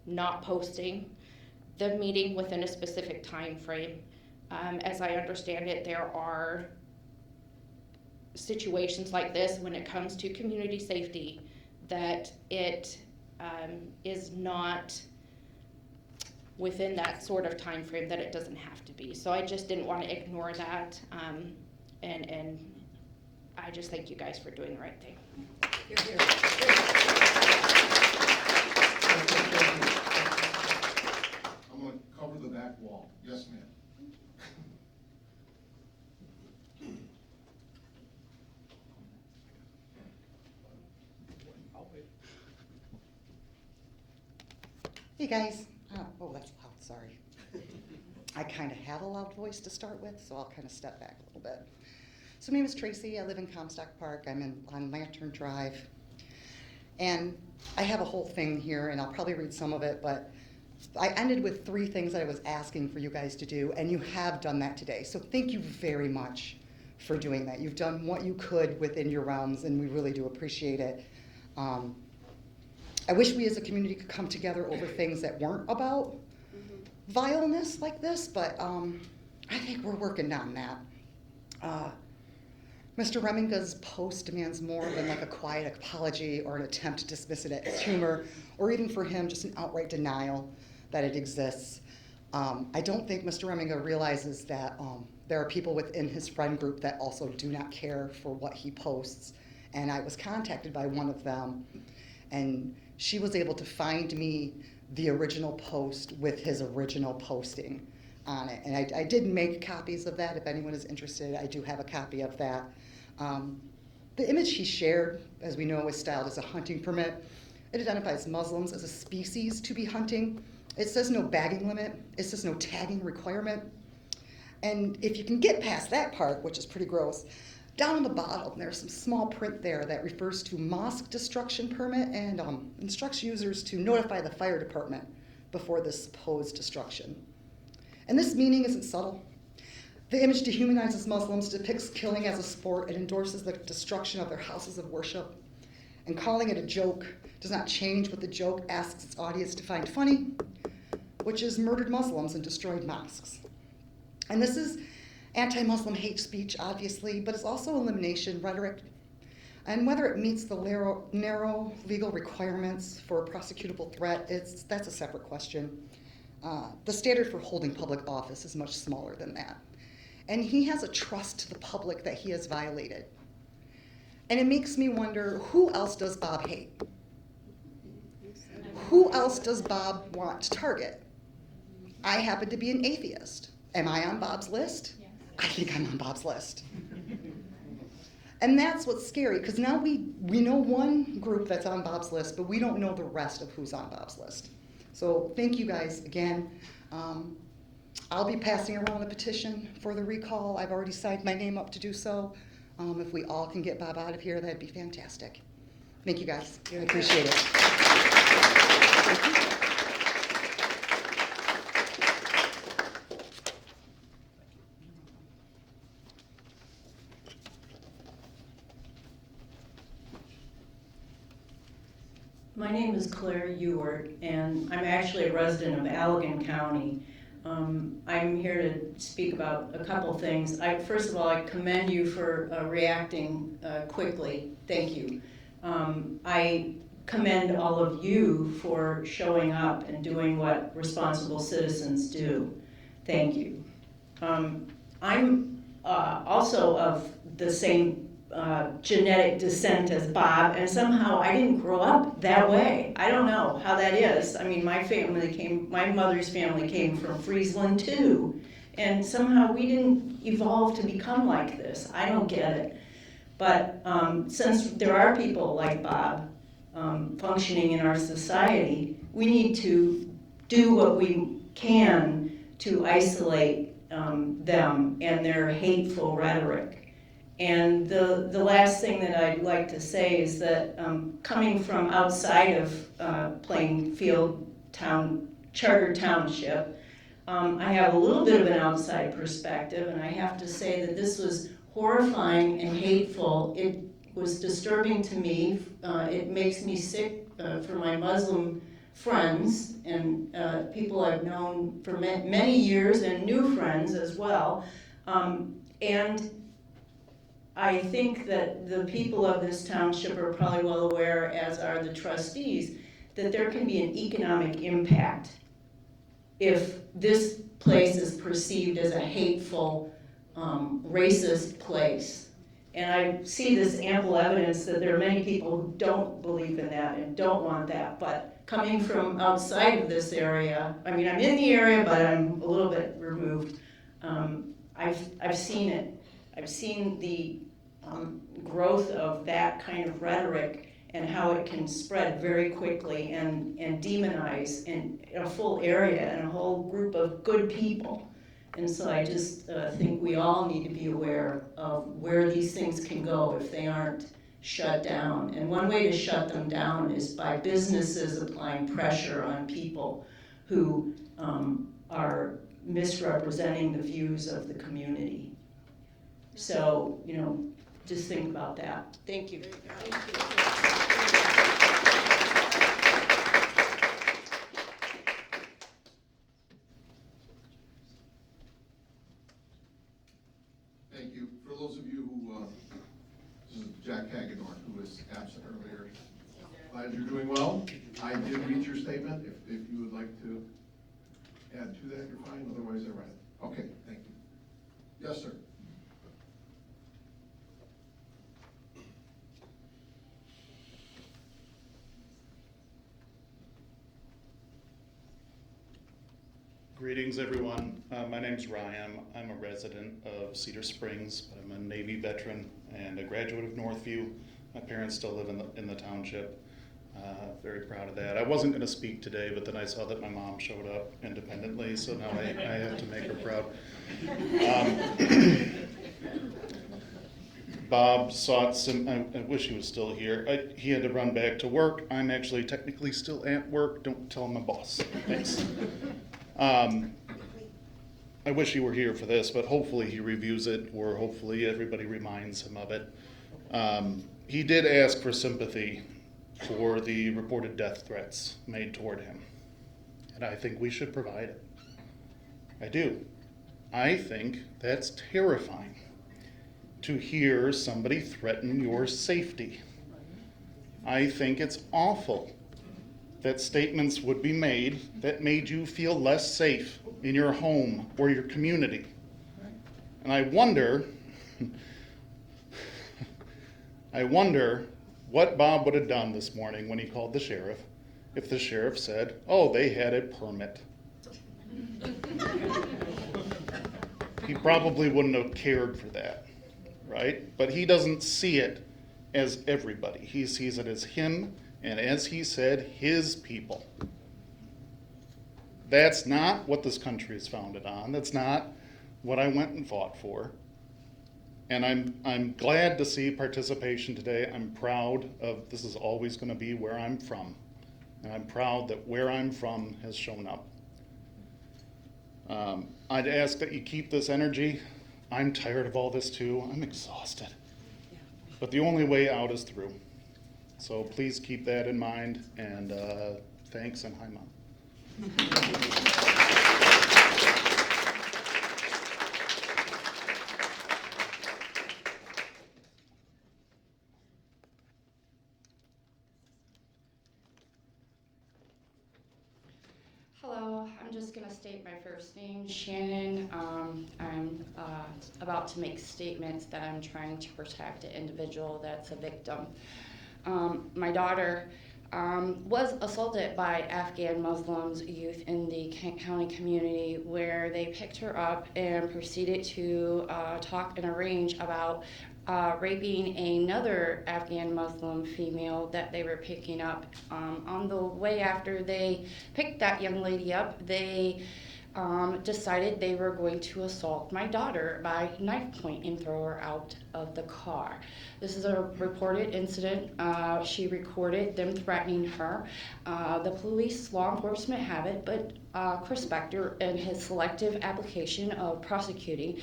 not posting the meeting within a specific time frame. As I understand it, there are situations like this when it comes to community safety that it is not within that sort of time frame that it doesn't have to be. So I just didn't want to ignore that, and I just thank you guys for doing the right thing. I'm gonna cover the back wall. Yes, ma'am. Hey guys, oh that's loud, sorry. I kind of have a loud voice to start with, so I'll kind of step back a little bit. So my name is Tracy, I live in Comstock Park, I'm on Lantern Drive. And I have a whole thing here, and I'll probably read some of it, but I ended with 3 things that I was asking for you guys to do, and you have done that today. So thank you very much for doing that. You've done what you could within your realms, and we really do appreciate it. I wish we as a community could come together over things that weren't about vileness like this, but I think we're working on that. Mr. Reminga's post demands more than like a quiet apology or an attempt to dismiss it as humor, or even for him just an outright denial that it exists. I don't think Mr. Reminga realizes that there are people within his friend group that also do not care for what he posts. And I was contacted by one of them, and she was able to find me the original post with his original posting on it. And I did make copies of that. If anyone is interested, I do have a copy of that. The image he shared, as we know, is styled as a hunting permit. It identifies Muslims as a species to be hunting. It says no bagging limit. It says no tagging requirement. And if you can get past that part, which is pretty gross, down on the bottom, there's some small print there that refers to mosque destruction permit and instructs users to notify the fire department before this supposed destruction. And this meaning isn't subtle. The image dehumanizes Muslims, depicts killing as a sport, and endorses the destruction of their houses of worship. And calling it a joke does not change what the joke asks its audience to find funny, which is murdered Muslims and destroyed mosques. And this is anti-Muslim hate speech, obviously, but it's also elimination rhetoric. And whether it meets the narrow legal requirements for a prosecutable threat, that's a separate question. The standard for holding public office is much smaller than that. And he has a trust to the public that he has violated. And it makes me wonder, who else does Bob hate? Who else does Bob want to target? I happen to be an atheist. Am I on Bob's list? Yes. I think I'm on Bob's list. And that's what's scary, because now we know one group that's on Bob's list, but we don't know the rest of who's on Bob's list. So thank you guys again. I'll be passing around the petition for the recall. I've already signed my name up to do so. If we all can get Bob out of here, that'd be fantastic. Thank you guys. I appreciate it. My name is Claire Ewart, and I'm actually a resident of Allegan County. I'm here to speak about a couple things. First of all, I commend you for reacting quickly. Thank you. I commend all of you for showing up and doing what responsible citizens do. Thank you. I'm also of the same genetic descent as Bob, and somehow I didn't grow up that way. I don't know how that is. I mean, my mother's family came from Friesland too, and somehow we didn't evolve to become like this. I don't get it. But since there are people like Bob functioning in our society, we need to do what we can to isolate them and their hateful rhetoric. And the last thing that I'd like to say is that coming from outside of Plainfield Charter Township, I have a little bit of an outside perspective, and I have to say that this was horrifying and hateful. It was disturbing to me. It makes me sick for my Muslim friends and people I've known for many years, and new friends as well. And I think that the people of this township are probably well aware, as are the trustees, that there can be an economic impact if this place is perceived as a hateful, racist place. And I see this ample evidence that there are many people who don't believe in that and don't want that, but coming from outside of this area, I mean, I'm in the area, but I'm a little bit removed. I've seen it. I've seen the growth of that kind of rhetoric and how it can spread very quickly and demonize in a full area and a whole group of good people. And so I just think we all need to be aware of where these things can go if they aren't shut down. And one way to shut them down is by businesses applying pressure on people who are misrepresenting the views of the community. So, you know, just think about that. Thank you. Thank you. For those of you who, this is Jack Hagedorn, who was absent earlier. Glad you're doing well. I did read your statement. If you would like to add to that, you're fine. Otherwise, I read it. Okay, thank you. Yes, sir. Greetings, everyone. My name's Ryan. I'm a resident of Cedar Springs, but I'm a Navy veteran and a graduate of Northview. My parents still live in the township. Very proud of that. I wasn't going to speak today, but then I saw that my mom showed up independently, so now I have to make her proud. Bob sought some, I wish he was still here. He had to run back to work. I'm actually technically still at work. Don't tell my boss. Thanks. I wish he were here for this, but hopefully he reviews it, or hopefully everybody reminds him of it. He did ask for sympathy for the reported death threats made toward him, and I think we should provide it. I do. I think that's terrifying to hear somebody threaten your safety. I think it's awful that statements would be made that made you feel less safe in your home or your community. And I wonder what Bob would have done this morning when he called the sheriff if the sheriff said, oh, they had a permit. He probably wouldn't have cared for that, right? But he doesn't see it as everybody. He sees it as him, and as he said, his people. That's not what this country is founded on. That's not what I went and fought for. And I'm glad to see participation today. I'm proud of, this is always going to be where I'm from. And I'm proud that where I'm from has shown up. I'd ask that you keep this energy. I'm tired of all this too. I'm exhausted. But the only way out is through. So please keep that in mind, and thanks, and hi, Mom. Hello, I'm just going to state my first name, Shannon. I'm about to make statements that I'm trying to protect an individual that's a victim. My daughter was assaulted by Afghan Muslims youth in the county community, where they picked her up and proceeded to talk and arrange about raping another Afghan Muslim female that they were picking up. On the way after they picked that young lady up, they decided they were going to assault my daughter by knife point and throw her out of the car. This is a reported incident. She recorded them threatening her. The police, law enforcement have it, but Chris Spector, in his selective application of prosecuting,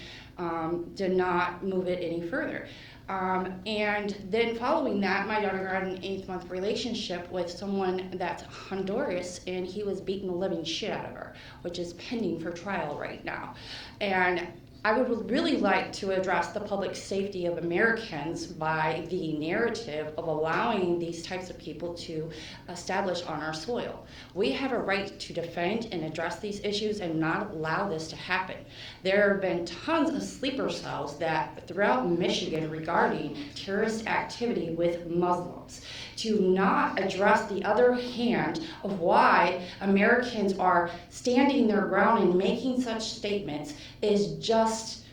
did not move it any further. And then following that, my daughter got an 8-month relationship with someone that's Honduras, and he was beating the living shit out of her, which is pending for trial right now. And I would really like to address the public safety of Americans by the narrative of allowing these types of people to establish on our soil. We have a right to defend and address these issues and not allow this to happen. There have been tons of sleeper cells that throughout Michigan regarding terrorist activity with Muslims. To not address the other hand of why Americans are standing their ground and making such statements is just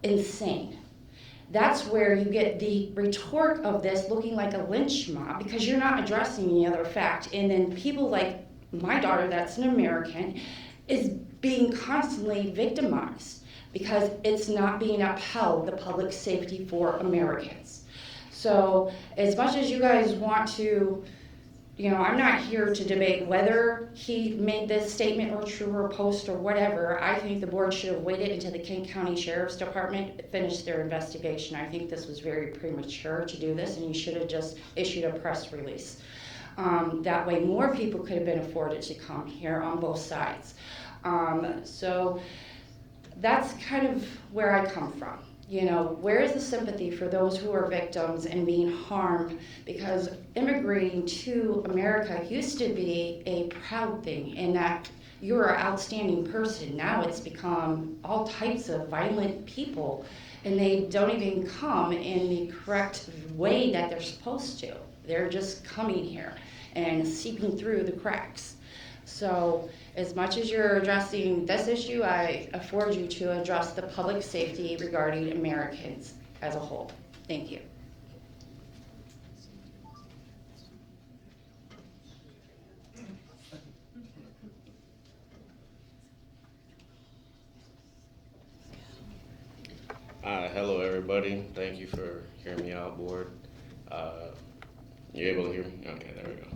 insane. That's where you get the retort of this looking like a lynch mob because you're not addressing the other fact. And then people like my daughter, that's an American, is being constantly victimized because it's not being upheld, the public safety for Americans. So as much as you guys want to, I'm not here to debate whether he made this statement or true or post or whatever. I think the board should have waited until the Kent County Sheriff's Department finished their investigation. I think this was very premature to do this, and you should have just issued a press release. That way more people could have been afforded to come here on both sides. So that's kind of where I come from. Where is the sympathy for those who are victims and being harmed? Because immigrating to America used to be a proud thing in that you were an outstanding person. Now it's become all types of violent people, and they don't even come in the correct way that they're supposed to. They're just coming here and seeping through the cracks. So as much as you're addressing this issue, I afford you to address the public safety regarding Americans as a whole. Thank you. Hello, everybody. Thank you for hearing me out, board. You able to hear me? Okay, there we go.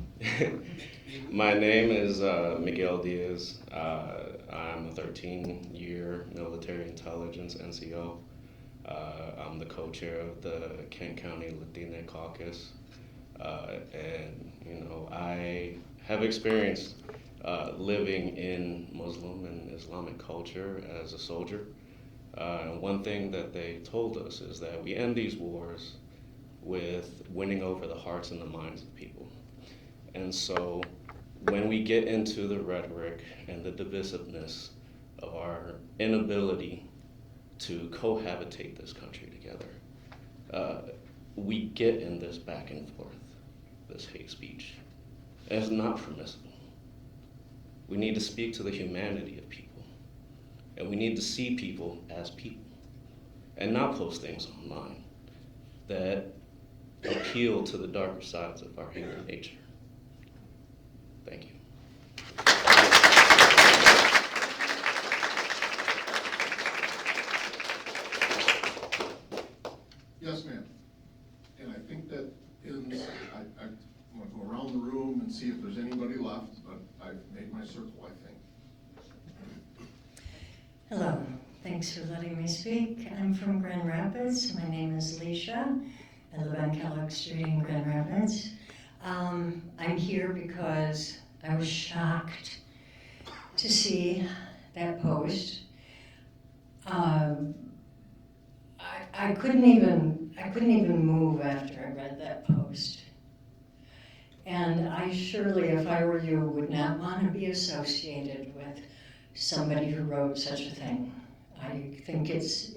My name is Miguel Diaz. I'm a 13-year military intelligence NCO. I'm the co-chair of the Kent County Latina Caucus. And, I have experienced living in Muslim and Islamic culture as a soldier. One thing that they told us is that we end these wars with winning over the hearts and the minds of people. And so when we get into the rhetoric and the divisiveness of our inability to cohabitate this country together, we get in this back and forth, this hate speech. And it's not permissible. We need to speak to the humanity of people. And we need to see people as people and not post things online that appeal to the darker sides of our human nature. Thank you. Yes, ma'am. And I think that I'm going to go around the room and see if there's anybody left, but I've made my circle, I think. Hello, thanks for letting me speak. I'm from Grand Rapids. My name is Leisha. I live on Kellogg Street in Grand Rapids. I'm here because I was shocked to see that post. I couldn't even move after I read that post. And I surely, if I were you, would not want to be associated with somebody who wrote such a thing. I think if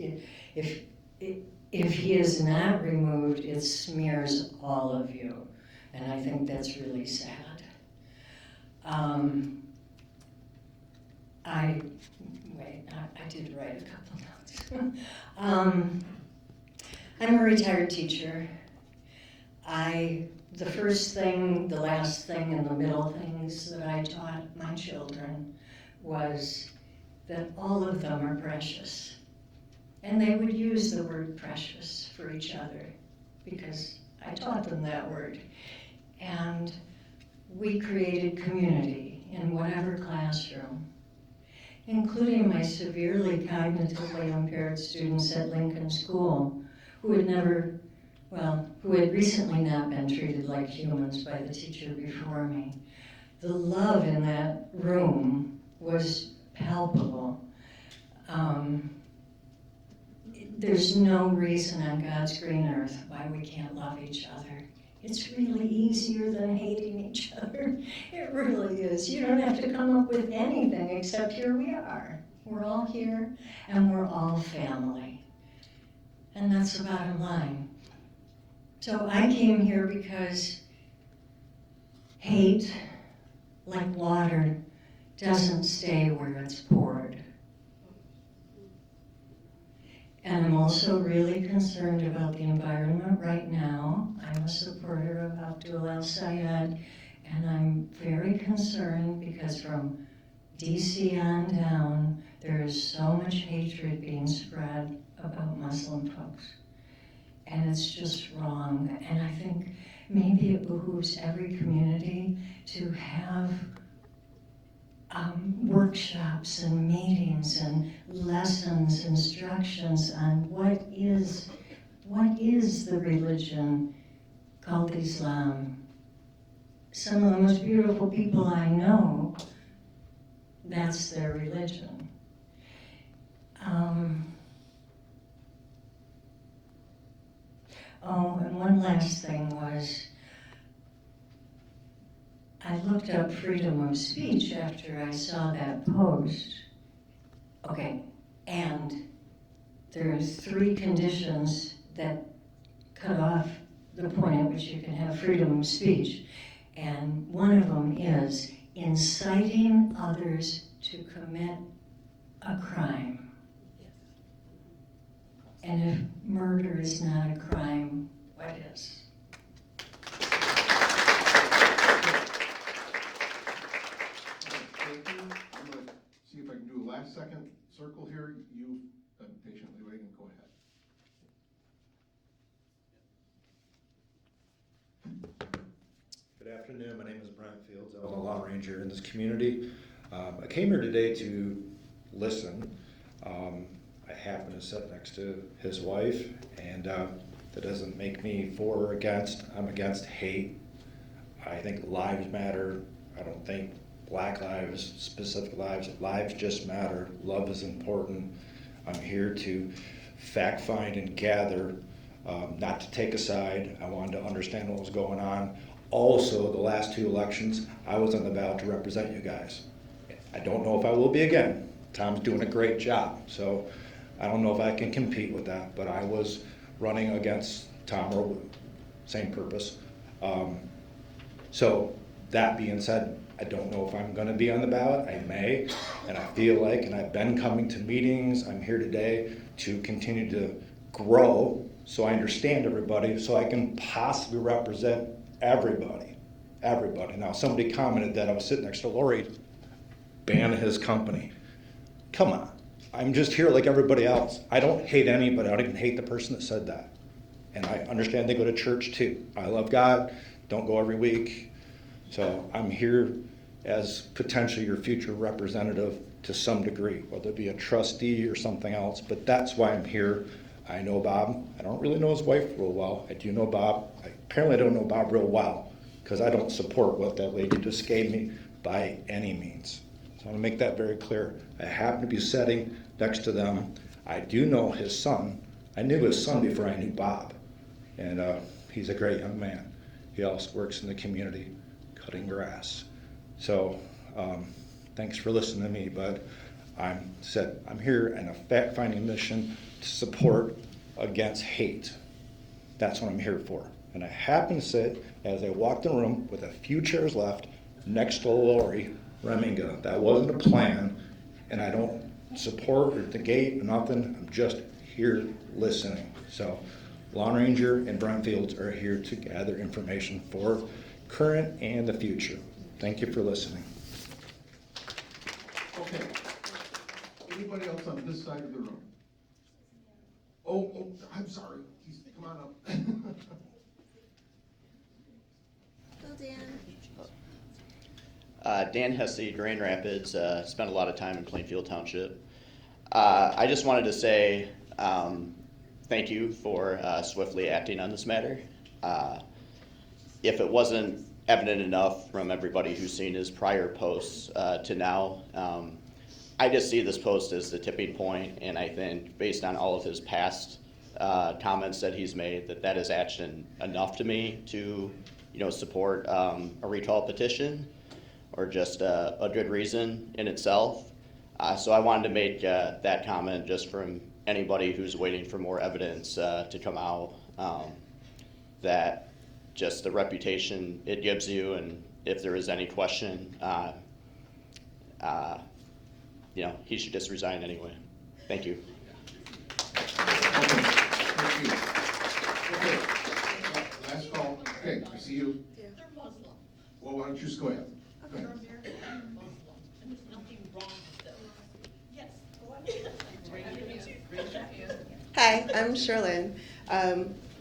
he is not removed, it smears all of you. And I think that's really sad. I did write a couple notes. I'm a retired teacher. The first thing, the last thing, and the middle things that I taught my children was that all of them are precious. And they would use the word precious for each other because I taught them that word. And we created community in whatever classroom, including my severely cognitively impaired students at Lincoln School who had recently not been treated like humans by the teacher before me. The love in that room was palpable. there's no reason on God's green earth why we can't love each other. It's really easier than hating each other. It really is. You don't have to come up with anything except here we are. We're all here and we're all family. And that's the bottom line. So I came here because hate, like water, doesn't stay where it's poured. And I'm also really concerned about the environment right now. I'm a supporter of Abdul El-Sayed, and I'm very concerned because from DC on down, there is so much hatred being spread about Muslim folks. And it's just wrong. And I think maybe it behooves every community to have workshops and meetings and lessons, instructions on what is the religion called Islam. Some of the most beautiful people I know, that's their religion. And one last thing was, I looked up freedom of speech after I saw that post. Okay, and there are 3 conditions that cut off the point at which you can have freedom of speech. And one of them is inciting others to commit a crime. And if murder is not a crime, what is? Thank you. I'm going to see if I can do a last second circle here. You've been patiently waiting. Go ahead. Good afternoon. My name is Brent Fields. I'm a law ranger in this community. I came here today to listen. I happen to sit next to his wife, and that doesn't make me for or against. I'm against hate. I think lives matter. I don't think black lives, specific lives. Lives just matter. Love is important. I'm here to fact find and gather, not to take a side. I wanted to understand what was going on. Also, the last 2 elections, I was on the ballot to represent you guys. I don't know if I will be again. Tom's doing a great job, so I don't know if I can compete with that, but I was running against Tom Rowe, same purpose. So that being said, I don't know if I'm gonna be on the ballot. I may, and I feel like, and I've been coming to meetings, I'm here today to continue to grow so I understand everybody, so I can possibly represent everybody. Now, somebody commented that I was sitting next to Lori, ban his company. Come on, I'm just here like everybody else. I don't hate anybody, I don't even hate the person that said that. And I understand they go to church too. I love God, don't go every week. So I'm here as potentially your future representative to some degree, whether it be a trustee or something else, but that's why I'm here. I know Bob. I don't really know his wife real well. I do know Bob. Apparently I don't know Bob real well because I don't support what that lady just gave me by any means. So I want to make that very clear. I happen to be sitting next to them. I do know his son. I knew his son before I knew Bob. And he's a great young man. He also works in the community cutting grass. So thanks for listening to me, but I'm here in a fact-finding mission to support against hate. That's what I'm here for. And I happen to sit, as I walked in the room with a few chairs left, next to Lori Reminga. That wasn't a plan, and I don't support or negate or nothing. I'm just here listening. So Lawn Ranger and Brent Fields are here to gather information for current and the future. Thank you for listening. Okay. Anybody else on this side of the room? Oh, I'm sorry. Come on up. Go, Dan. Dan Hesse, Grand Rapids, spent a lot of time in Plainfield Township. I just wanted to say thank you for swiftly acting on this matter. If it wasn't evident enough from everybody who's seen his prior posts to now, I just see this post as the tipping point, and I think based on all of his past comments that he's made, that is actually enough to me to, support a recall petition, or just a good reason in itself. So I wanted to make that comment just from anybody who's waiting for more evidence to come out, that just the reputation it gives you, and if there is any question, he should just resign anyway. Thank you. Thank you. Okay, last call. Okay, I see you. Well, why don't you just go ahead? Go ahead. Hi, I'm Sherlyn.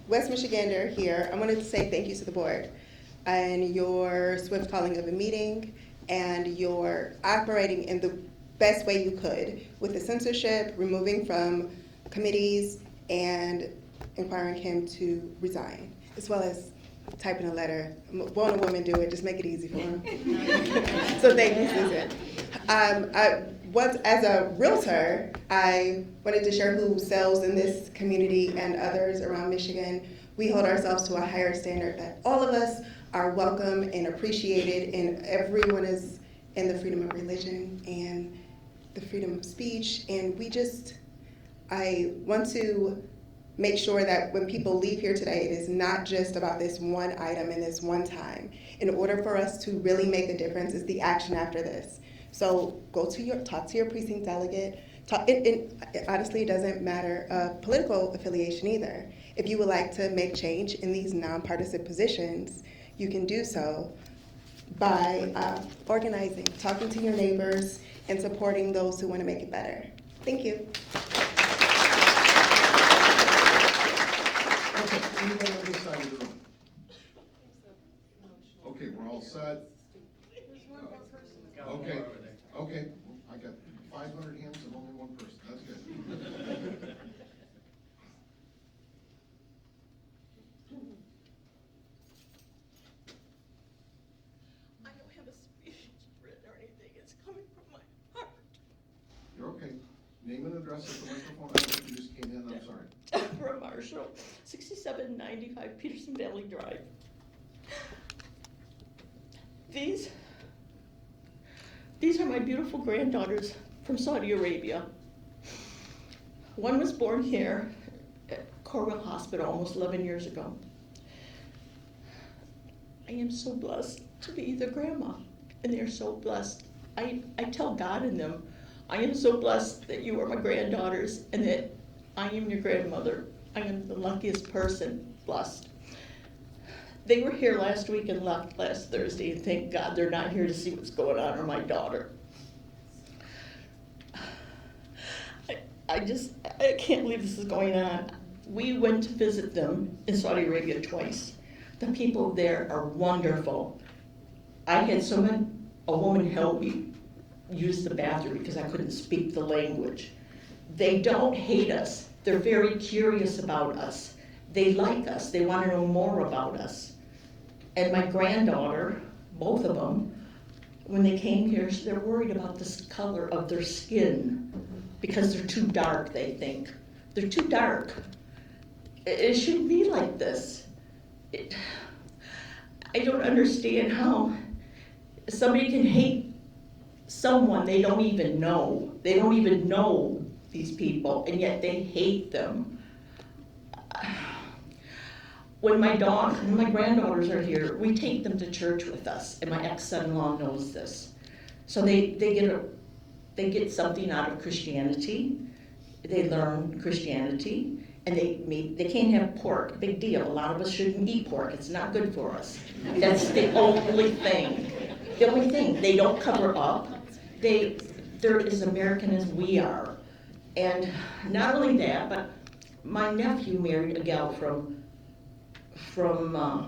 West Michigander here. I wanted to say thank you to the board and your swift calling of a meeting and your operating in the best way you could with the censorship, removing from committees, and inquiring him to resign, as well as typing a letter. Won't a woman do it? Just make it easy for him. So thank you, Susan. As a realtor, I wanted to share who sells in this community and others around Michigan. We hold ourselves to a higher standard that all of us are welcome and appreciated, and everyone is in the freedom of religion and the freedom of speech. And I want to make sure that when people leave here today, it is not just about this one item and this one time. In order for us to really make a difference, is the action after this. So talk to your precinct delegate. Honestly, it doesn't matter political affiliation either. If you would like to make change in these nonpartisan positions, you can do so by organizing, talking to your neighbors, and supporting those who want to make it better. Thank you. Okay, anyone on this side of the room? Okay, we're all set. Okay, I got 500 hands and only one person, that's good. I don't have a speech written or anything, it's coming from my heart. You're okay. Name and address at the microphone. I think you just came in, I'm sorry. Deborah Marshall, 6795 Peterson Valley Drive. These are my beautiful granddaughters from Saudi Arabia. One was born here at Corwell Hospital almost 11 years ago. I am so blessed to be their grandma, and they're so blessed. I tell God in them, I am so blessed that you are my granddaughters and that I am your grandmother. I am the luckiest person, blessed. They were here last week and left last Thursday, and thank God they're not here to see what's going on with my daughter. I can't believe this is going on. We went to visit them in Saudi Arabia twice. The people there are wonderful. I had a woman help me use the bathroom because I couldn't speak the language. They don't hate us. They're very curious about us. They like us. They want to know more about us. And my granddaughter, both of them, when they came here, they're worried about the color of their skin because they're too dark, they think. They're too dark. It shouldn't be like this. I don't understand how somebody can hate someone they don't even know. They don't even know these people, and yet they hate them. When my granddaughters are here, we take them to church with us, and my ex-son-in-law knows this. So they get something out of Christianity. They learn Christianity, and they can't have pork. Big deal. A lot of us shouldn't eat pork. It's not good for us. That's the only thing. The only thing. They don't cover up. They're as American as we are. And not only that, but my nephew married a gal from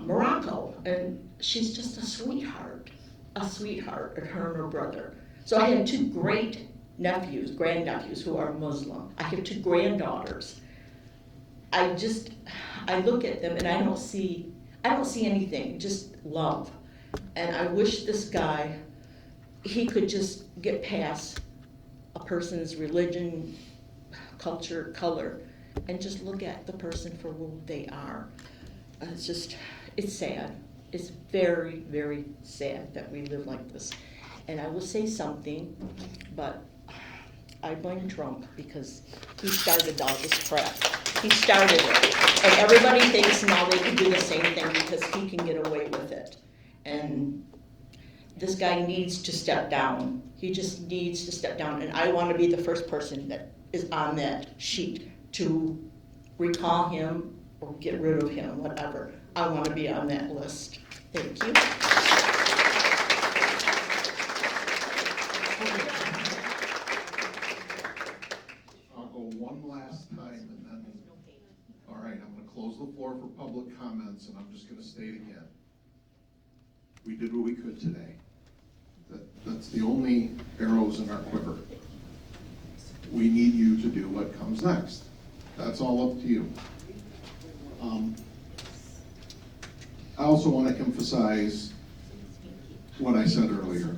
Morocco, and she's just a sweetheart, her and her brother. So I had two great grandnephews who are Muslim. I have two granddaughters. I look at them and I don't see anything, just love. And I wish this guy, he could just get past a person's religion, culture, color, and just look at the person for who they are. It's sad. It's very, very sad that we live like this. And I will say something, but I blame Trump because he started all this crap. He started it. And everybody thinks now they can do the same thing because he can get away with it. And this guy needs to step down. He just needs to step down. And I want to be the first person that is on that sheet to recall him or get rid of him, whatever. I want to be on that list. Thank you. I'll go one last time and then, all right, I'm gonna close the floor for public comments and I'm just gonna state again. We did what we could today. That's the only arrows in our quiver. We need you to do what comes next. That's all up to you. I also want to emphasize what I said earlier.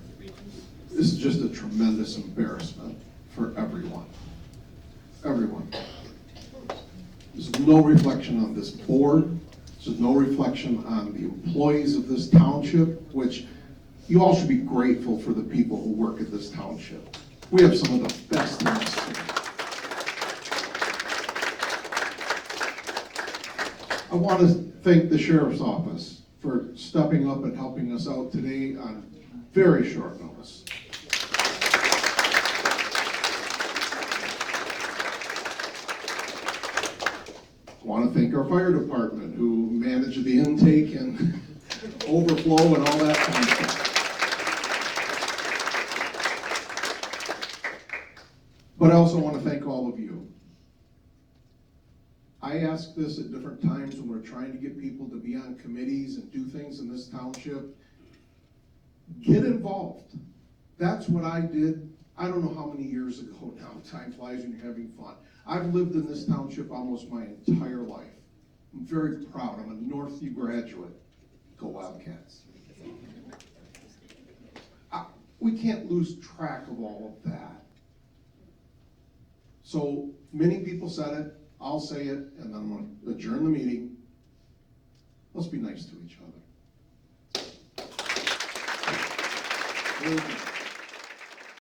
This is just a tremendous embarrassment for everyone. Everyone. There's no reflection on this board. There's no reflection on the employees of this township, which you all should be grateful for the people who work at this township. We have some of the best in this city. I want to thank the Sheriff's Office for stepping up and helping us out today on very short notice. I want to thank our fire department who managed the intake and overflow and all that kind of stuff. But I also want to thank all of you. I ask this at different times when we're trying to get people to be on committees and do things in this township. Get involved. That's what I did, I don't know how many years ago now. Time flies when you're having fun. I've lived in this township almost my entire life. I'm very proud. I'm a Northview graduate. Go Wildcats. We can't lose track of all of that. So many people said it. I'll say it, and then I'm going to adjourn the meeting. Let's be nice to each other.